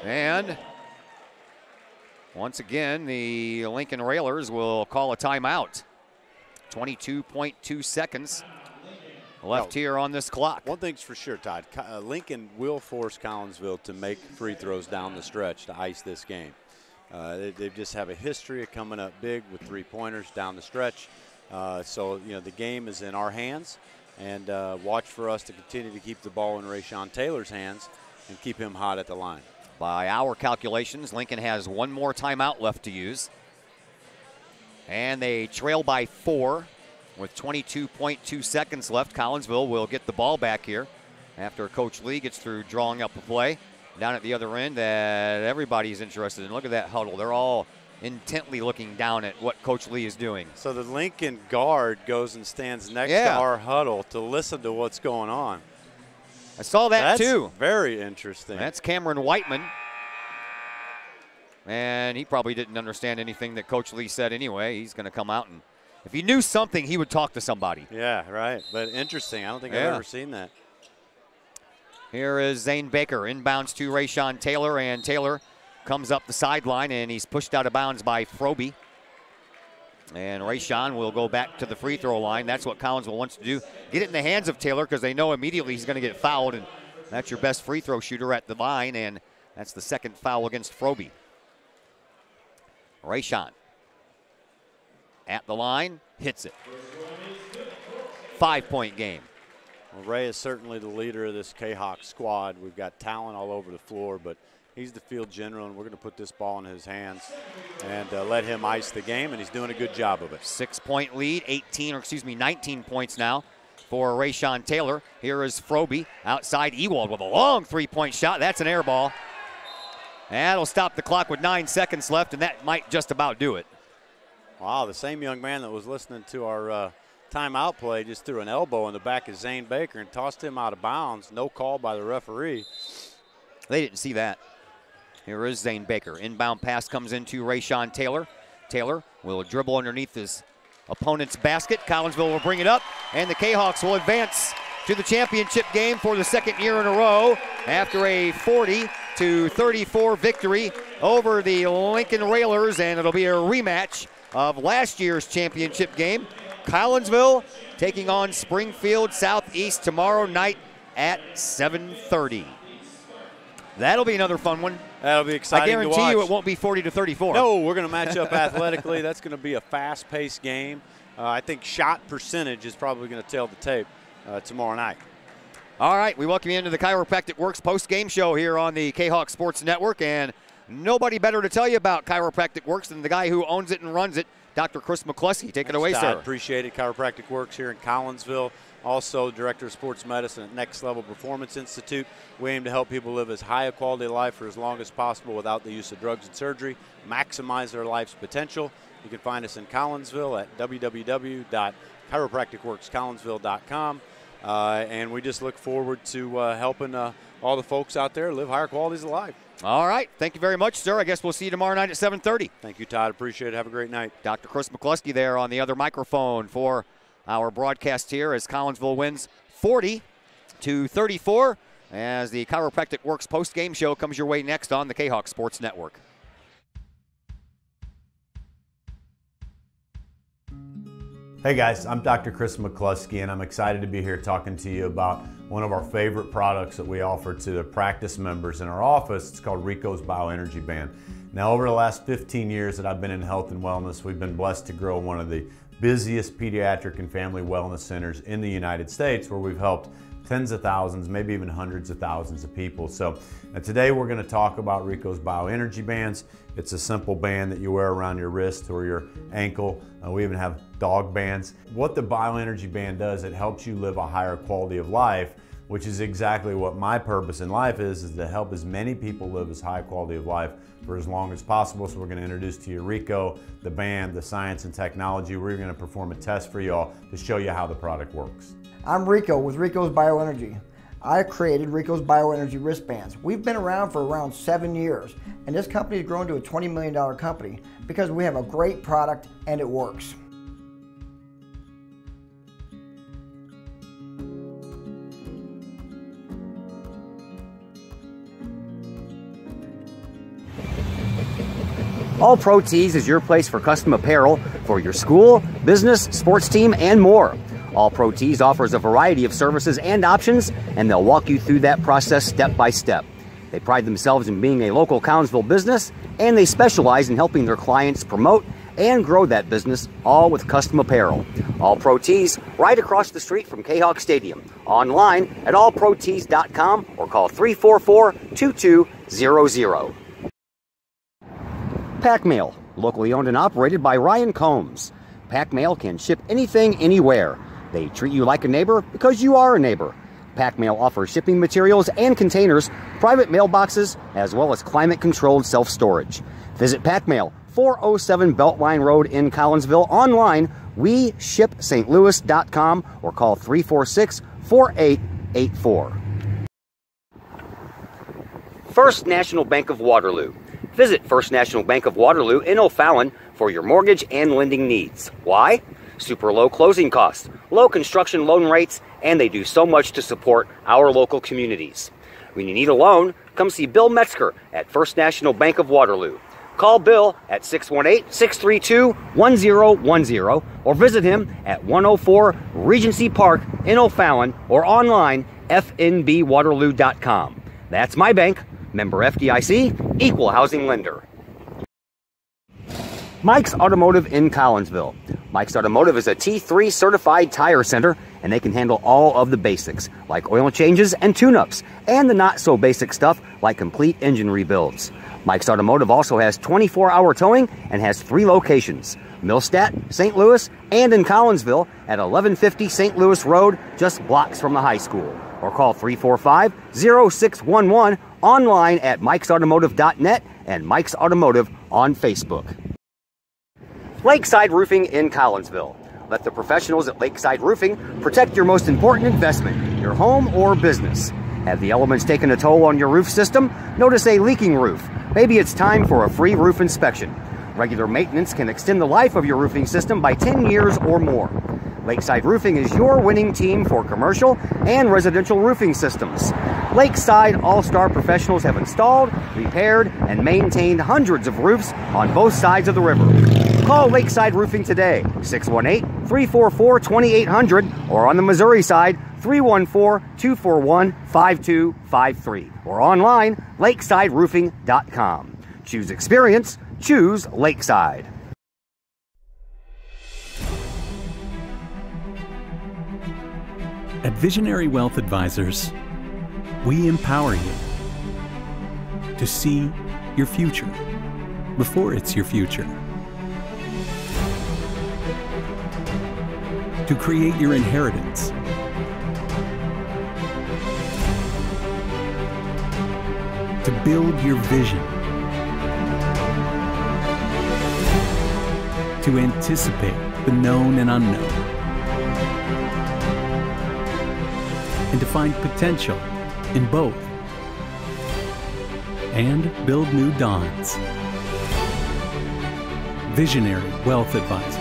And once again, the Lincoln Railers will call a timeout. 22.2 seconds left here on this clock. One thing's for sure, Todd. Lincoln will force Collinsville to make free throws down the stretch to ice this game. They just have a history of coming up big with 3-pointers down the stretch. So, you know, the game is in our hands, and watch for us to continue to keep the ball in Rayshawn Taylor's hands and keep him hot at the line. By our calculations, Lincoln has one more timeout left to use. And they trail by 4 with 22.2 seconds left. Collinsville will get the ball back here after Coach Lee gets through drawing up a play down at the other end that everybody's interested in. Look at that huddle. They're all intently looking down at what Coach Lee is doing. So the Lincoln guard goes and stands next to our huddle to listen to what's going on. I saw that too. That's very interesting. That's Cameron Whiteman. And he probably didn't understand anything that Coach Lee said anyway. He's going to come out, and if he knew something, he would talk to somebody. Yeah, right. But interesting. I don't think I've ever seen that. Here is Zane Baker, inbounds to Rayshawn Taylor, and Taylor comes up the sideline, and he's pushed out of bounds by Froby. And Rayshawn will go back to the free throw line. That's what Collinsville wants to do. Get it in the hands of Taylor because they know immediately he's going to get fouled, and that's your best free throw shooter at the line, and that's the second foul against Froby. Rayshawn at the line, hits it. 5-point game. Well, Ray is certainly the leader of this Kahok squad. We've got talent all over the floor, but he's the field general, and we're going to put this ball in his hands and let him ice the game, and he's doing a good job of it. 6-point lead, 19 points now for Rayshawn Taylor. Here is Froby outside Ewald with a long 3-point shot. That's an air ball. That'll stop the clock with 9 seconds left, and that might just about do it. Wow, the same young man that was listening to our timeout play just threw an elbow in the back of Zane Baker and tossed him out of bounds. No call by the referee. They didn't see that. Here is Zane Baker. Inbound pass comes into Rayshawn Taylor. Taylor will dribble underneath his opponent's basket. Collinsville will bring it up, and the Kahawks will advance to the championship game for the second year in a row after a 40-34 victory over the Lincoln Railers, and it'll be a rematch of last year's championship game. Collinsville taking on Springfield Southeast tomorrow night at 7:30. That'll be another fun one. That'll be exciting to watch. I guarantee you it won't be 40-34. No, we're going to match up athletically. That's going to be a fast-paced game. I think shot percentage is probably going to tell the tape tomorrow night. All right, we welcome you into the Chiropractic Works post-game show here on the Kahok Sports Network, and nobody better to tell you about Chiropractic Works than the guy who owns it and runs it, Dr. Chris McCluskey. Take it away, sir. Appreciate it. Chiropractic Works here in Collinsville. Also, Director of Sports Medicine at Next Level Performance Institute. We aim to help people live as high a quality of life for as long as possible without the use of drugs and surgery, maximize their life's potential. You can find us in Collinsville at www.chiropracticworkscollinsville.com. And we just look forward to helping all the folks out there live higher qualities of life. All right. Thank you very much, sir. I guess we'll see you tomorrow night at 7:30. Thank you, Todd. Appreciate it. Have a great night. Dr. Chris McCluskey there on the other microphone for our broadcast here as Collinsville wins 40-34 as the Chiropractic Works post-game show comes your way next on the Kahok Sports Network. Hey guys, I'm Dr. Chris McCluskey, and I'm excited to be here talking to you about one of our favorite products that we offer to the practice members in our office. It's called Rico's Bioenergy Band. Now, over the last 15 years that I've been in health and wellness, we've been blessed to grow one of the busiest pediatric and family wellness centers in the United States, where we've helped tens of thousands, maybe even hundreds of thousands of people. So today we're going to talk about Rico's Bioenergy Bands. It's a simple band that you wear around your wrist or your ankle. We even have dog bands. What the Bioenergy Band does, it helps you live a higher quality of life, which is exactly what my purpose in life is to help as many people live as high quality of life for as long as possible. So we're going to introduce to you Rico, the band, the science and technology. We're going to perform a test for y'all to show you how the product works. I'm Rico with Rico's Bioenergy. I created Rico's Bioenergy wristbands. We've been around for around 7 years, and this company has grown to a $20 million company because we have a great product and it works. All Pro Tees is your place for custom apparel for your school, business, sports team, and more. All Pro Tees offers a variety of services and options, and they'll walk you through that process step by step. They pride themselves in being a local Collinsville business, and they specialize in helping their clients promote and grow that business, all with custom apparel. All Pro Tees, right across the street from Kahok Stadium. Online at allprotees.com or call 344-2200. Pack Mail, locally owned and operated by Ryan Combs. Pack Mail can ship anything, anywhere. They treat you like a neighbor because you are a neighbor. Pack Mail offers shipping materials and containers, private mailboxes, as well as climate-controlled self-storage. Visit Pack Mail, 407 Beltline Road in Collinsville. Online, weshipstlouis.com or call 346-4884. First National Bank of Waterloo. Visit First National Bank of Waterloo in O'Fallon for your mortgage and lending needs. Why? Super low closing costs, low construction loan rates, and they do so much to support our local communities. When you need a loan, come see Bill Metzger at First National Bank of Waterloo. Call Bill at 618-632-1010 or visit him at 104 Regency Park in O'Fallon or online fnbwaterloo.com. That's my bank. Member FDIC, equal housing lender. Mike's Automotive in Collinsville. Mike's Automotive is a T3 certified tire center, and they can handle all of the basics, like oil changes and tune-ups, and the not-so-basic stuff, like complete engine rebuilds. Mike's Automotive also has 24-hour towing and has 3 locations, Millstadt, St. Louis, and in Collinsville at 1150 St. Louis Road, just blocks from the high school. Or call 345-0611, online at mikesautomotive.net and Mike's Automotive on Facebook. Lakeside Roofing in Collinsville. Let the professionals at Lakeside Roofing protect your most important investment, your home or business. Have the elements taken a toll on your roof system? Notice a leaking roof? Maybe it's time for a free roof inspection. Regular maintenance can extend the life of your roofing system by 10 years or more. Lakeside Roofing is your winning team for commercial and residential roofing systems. Lakeside All-Star professionals have installed, repaired, and maintained hundreds of roofs on both sides of the river. Call Lakeside Roofing today, 618-344-2800, or on the Missouri side, 314-241-5253, or online, lakesideroofing.com. Choose experience, choose Lakeside. At Visionary Wealth Advisors, we empower you to see your future before it's your future, to create your inheritance, to build your vision, to anticipate the known and unknown, and to find potential in both, and build new dawns. Visionary Wealth Advisors.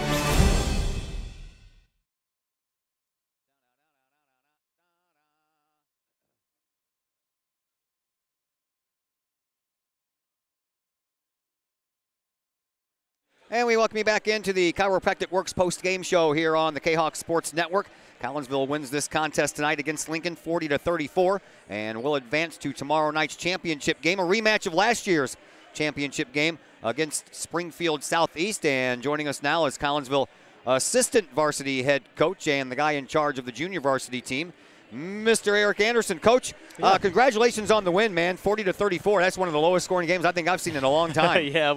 And we welcome you back into the Chiropractic Works post-game show here on the Kahok Sports Network. Collinsville wins this contest tonight against Lincoln 40-34 and will advance to tomorrow night's championship game, a rematch of last year's championship game against Springfield Southeast. And joining us now is Collinsville assistant varsity head coach and the guy in charge of the junior varsity team, Mr. Eric Anderson. Coach, congratulations on the win, man. 40-34. That's one of the lowest scoring games I think I've seen in a long time. Yeah,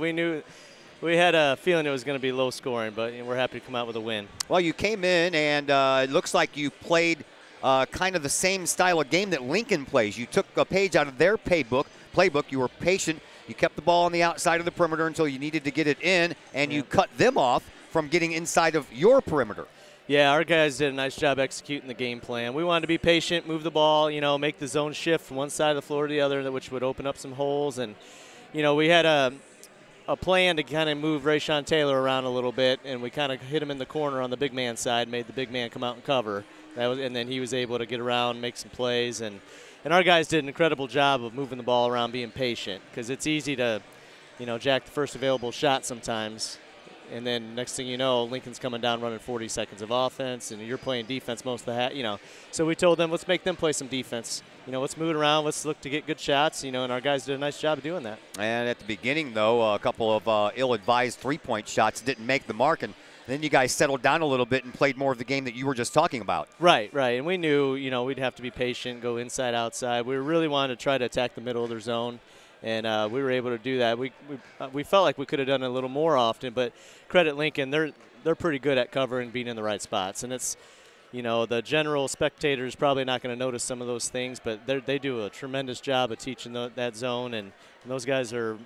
we had a feeling it was going to be low scoring, but we're happy to come out with a win. Well, you came in, and it looks like you played kind of the same style of game that Lincoln plays. You took a page out of their playbook. You were patient. You kept the ball on the outside of the perimeter until you needed to get it in, and you cut them off from getting inside of your perimeter. Yeah, our guys did a nice job executing the game plan. We wanted to be patient, move the ball, make the zone shift from one side of the floor to the other, which would open up some holes. And, we had a plan to kind of move Rayshawn Taylor around a little bit, and we kind of hit him in the corner on the big man side, made the big man come out and cover. And then he was able to get around, make some plays. And our guys did an incredible job of moving the ball around, being patient, because it's easy to, jack the first available shot sometimes. And then next thing you know, Lincoln's coming down running 40 seconds of offense, and you're playing defense most of the So we told them, let's make them play some defense. Let's move it around. Let's look to get good shots, and our guys did a nice job of doing that. And at the beginning, though, a couple of ill-advised three-point shots didn't make the mark, and then you guys settled down a little bit and played more of the game that you were just talking about. Right. And we knew, we'd have to be patient, go inside, outside. We really wanted to try to attack the middle of their zone. And we were able to do that. We felt like we could have done it a little more often, but credit Lincoln, they're pretty good at covering, being in the right spots. And it's, the general spectator is probably not going to notice some of those things, but they do a tremendous job of teaching that zone, and those guys are,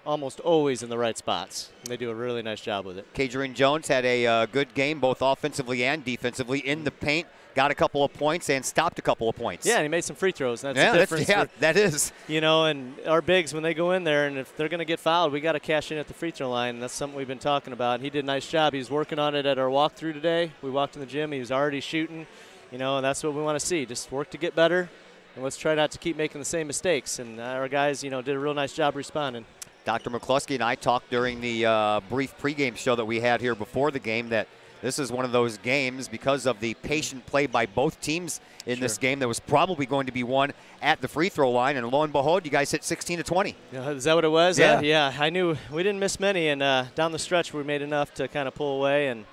almost always in the right spots. They do a really nice job with it. Kadrian Jones had a good game, both offensively and defensively, in the paint. Got a couple of points and stopped a couple of points. Yeah, and he made some free throws. That's the difference. That is. And our bigs, when they go in there, and if they're going to get fouled, we got to cash in at the free throw line. And that's something we've been talking about. And he did a nice job. He was working on it at our walkthrough today. We walked in the gym. He was already shooting. And that's what we want to see. Just work to get better, and let's try not to keep making the same mistakes. And our guys, did a real nice job responding. Dr. McCluskey and I talked during the brief pregame show that we had here before the game that this is one of those games, because of the patient play by both teams in this game, that was probably going to be won at the free throw line. And lo and behold, you guys hit 16 to 20. Is that what it was? Yeah. Yeah, I knew we didn't miss many. And down the stretch, we made enough to kind of pull away. And,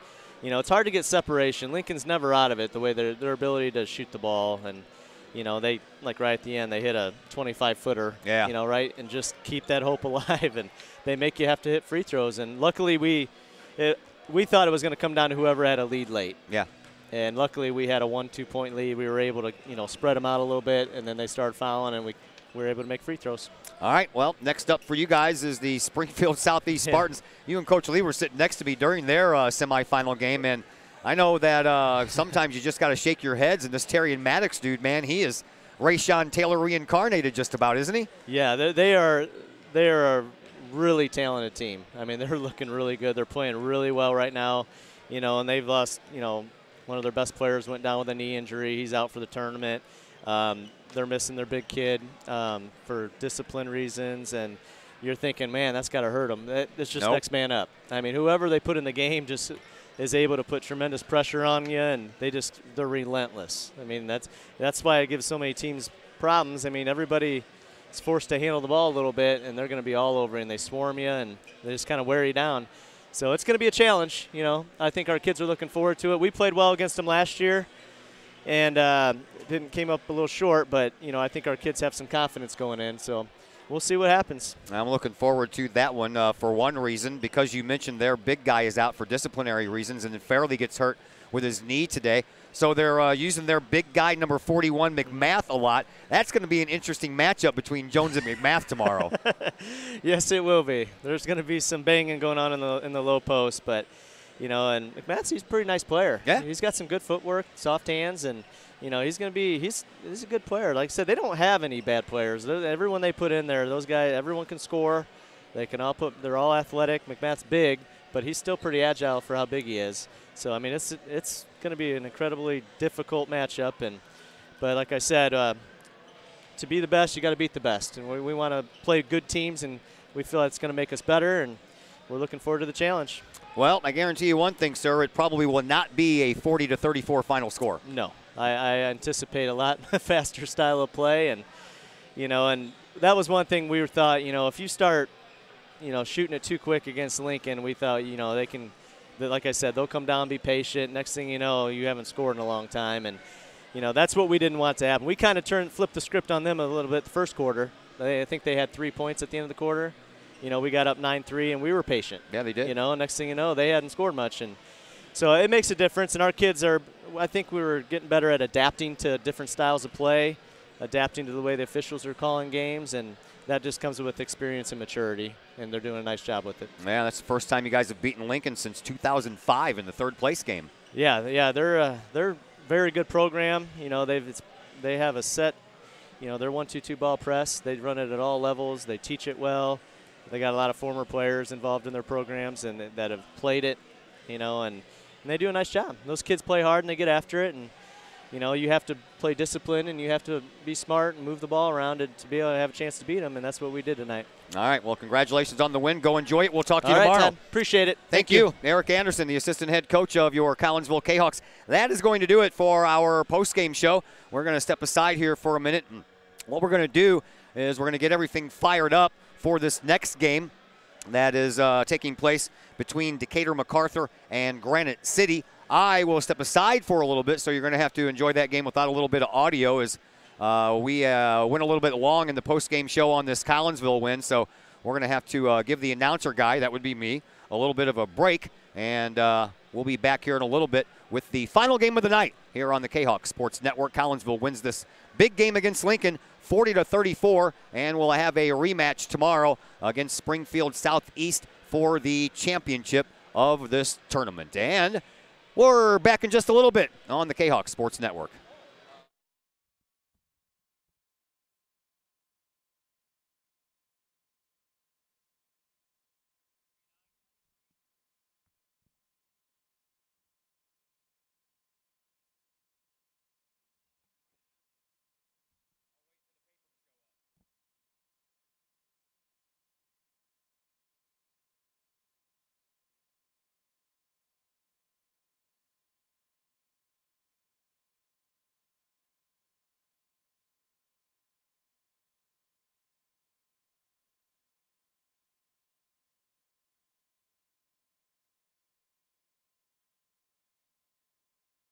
it's hard to get separation. Lincoln's never out of it, the way their ability to shoot the ball. And, they, like right at the end, they hit a 25-footer, right, and just keep that hope alive. And they make you have to hit free throws. And luckily we thought it was going to come down to whoever had a lead late. Yeah. And luckily we had a 1-2 point lead. We were able to, spread them out a little bit, and then they started fouling, and we were able to make free throws. All right, well, next up for you guys is the Springfield Southeast Spartans. You and Coach Lee were sitting next to me during their semifinal game, and I know that sometimes you just got to shake your heads, and this Terrian Maddox dude, man, he is Rayshawn Taylor reincarnated just about, isn't he? Yeah, they are a really talented team. I mean, they're looking really good. They're playing really well right now, and they've lost, one of their best players went down with a knee injury. He's out for the tournament. They're missing their big kid for discipline reasons, and you're thinking, man, that's got to hurt them. It's just next man up. I mean, whoever they put in the game just is able to put tremendous pressure on you, and they're relentless. I mean, that's why it gives so many teams problems. I mean, everybody is forced to handle the ball a little bit, and they're going to be all over, and they swarm you, and they just kind of wear you down. So it's going to be a challenge. I think our kids are looking forward to it. We played well against them last year, and came up a little short, but I think our kids have some confidence going in. So we'll see what happens. I'm looking forward to that one for one reason, because you mentioned their big guy is out for disciplinary reasons, and then Fairley gets hurt with his knee today. So they're using their big guy, number 41, McMath, a lot. That's going to be an interesting matchup between Jones and McMath tomorrow. Yes, it will be. There's going to be some banging going on in the low post, but and McMath's he's a pretty nice player. Yeah, he's got some good footwork, soft hands, and he's going to be he's a good player. Like I said, they don't have any bad players. Everyone they put in there, those guys, everyone can score. They can all they're all athletic. McMath's big, but he's still pretty agile for how big he is. So I mean, it's going to be an incredibly difficult matchup, but like I said, to be the best, you got to beat the best, and we want to play good teams, and we feel it's going to make us better, and we're looking forward to the challenge. Well, I guarantee you one thing, sir, it probably will not be a 40-34 final score. No, I anticipate a lot faster style of play, and and that was one thing we thought, if you start, shooting it too quick against Lincoln, we thought, they can. Like I said, they'll come down, be patient. Next thing you know, you haven't scored in a long time. And, that's what we didn't want to happen. We kind of flipped the script on them a little bit the first quarter. I think they had 3 points at the end of the quarter. We got up 9-3, and we were patient. Yeah, they did. Next thing you know, they hadn't scored much. And so it makes a difference. And our kids I think we were getting better at adapting to different styles of play, adapting to the way the officials are calling games. And that just comes with experience and maturity, and they're doing a nice job with it. Yeah, that's the first time you guys have beaten Lincoln since 2005 in the third place game. Yeah, they're a very good program. You know, they have a set, you know, their 1-2-2 ball press. They run it at all levels. They teach it well. They got a lot of former players involved in their programs and that have played it, you know, and they do a nice job. Those kids play hard and they get after it, and you know, you have to play discipline and you have to be smart and move the ball around to be able to have a chance to beat them, and that's what we did tonight. All right, well, congratulations on the win. Go enjoy it. We'll talk to you tomorrow. tomorrow. Ted, appreciate it. Thank you. Eric Anderson, the assistant head coach of your Collinsville Kahawks. That is going to do it for our postgame show. We're going to step aside here for a minute, and what we're going to do is we're going to get everything fired up for this next game that is taking place between Decatur MacArthur and Granite City. I will step aside for a little bit, so you're going to have to enjoy that game without a little bit of audio, as we went a little bit long in the post-game show on this Collinsville win, so we're going to have to give the announcer guy, that would be me, a little bit of a break, and we'll be back here in a little bit with the final game of the night here on the Kahok Sports Network. Collinsville wins this big game against Lincoln 40-34, and we'll have a rematch tomorrow against Springfield Southeast for the championship of this tournament. And we're back in just a little bit on the Kahawk Sports Network.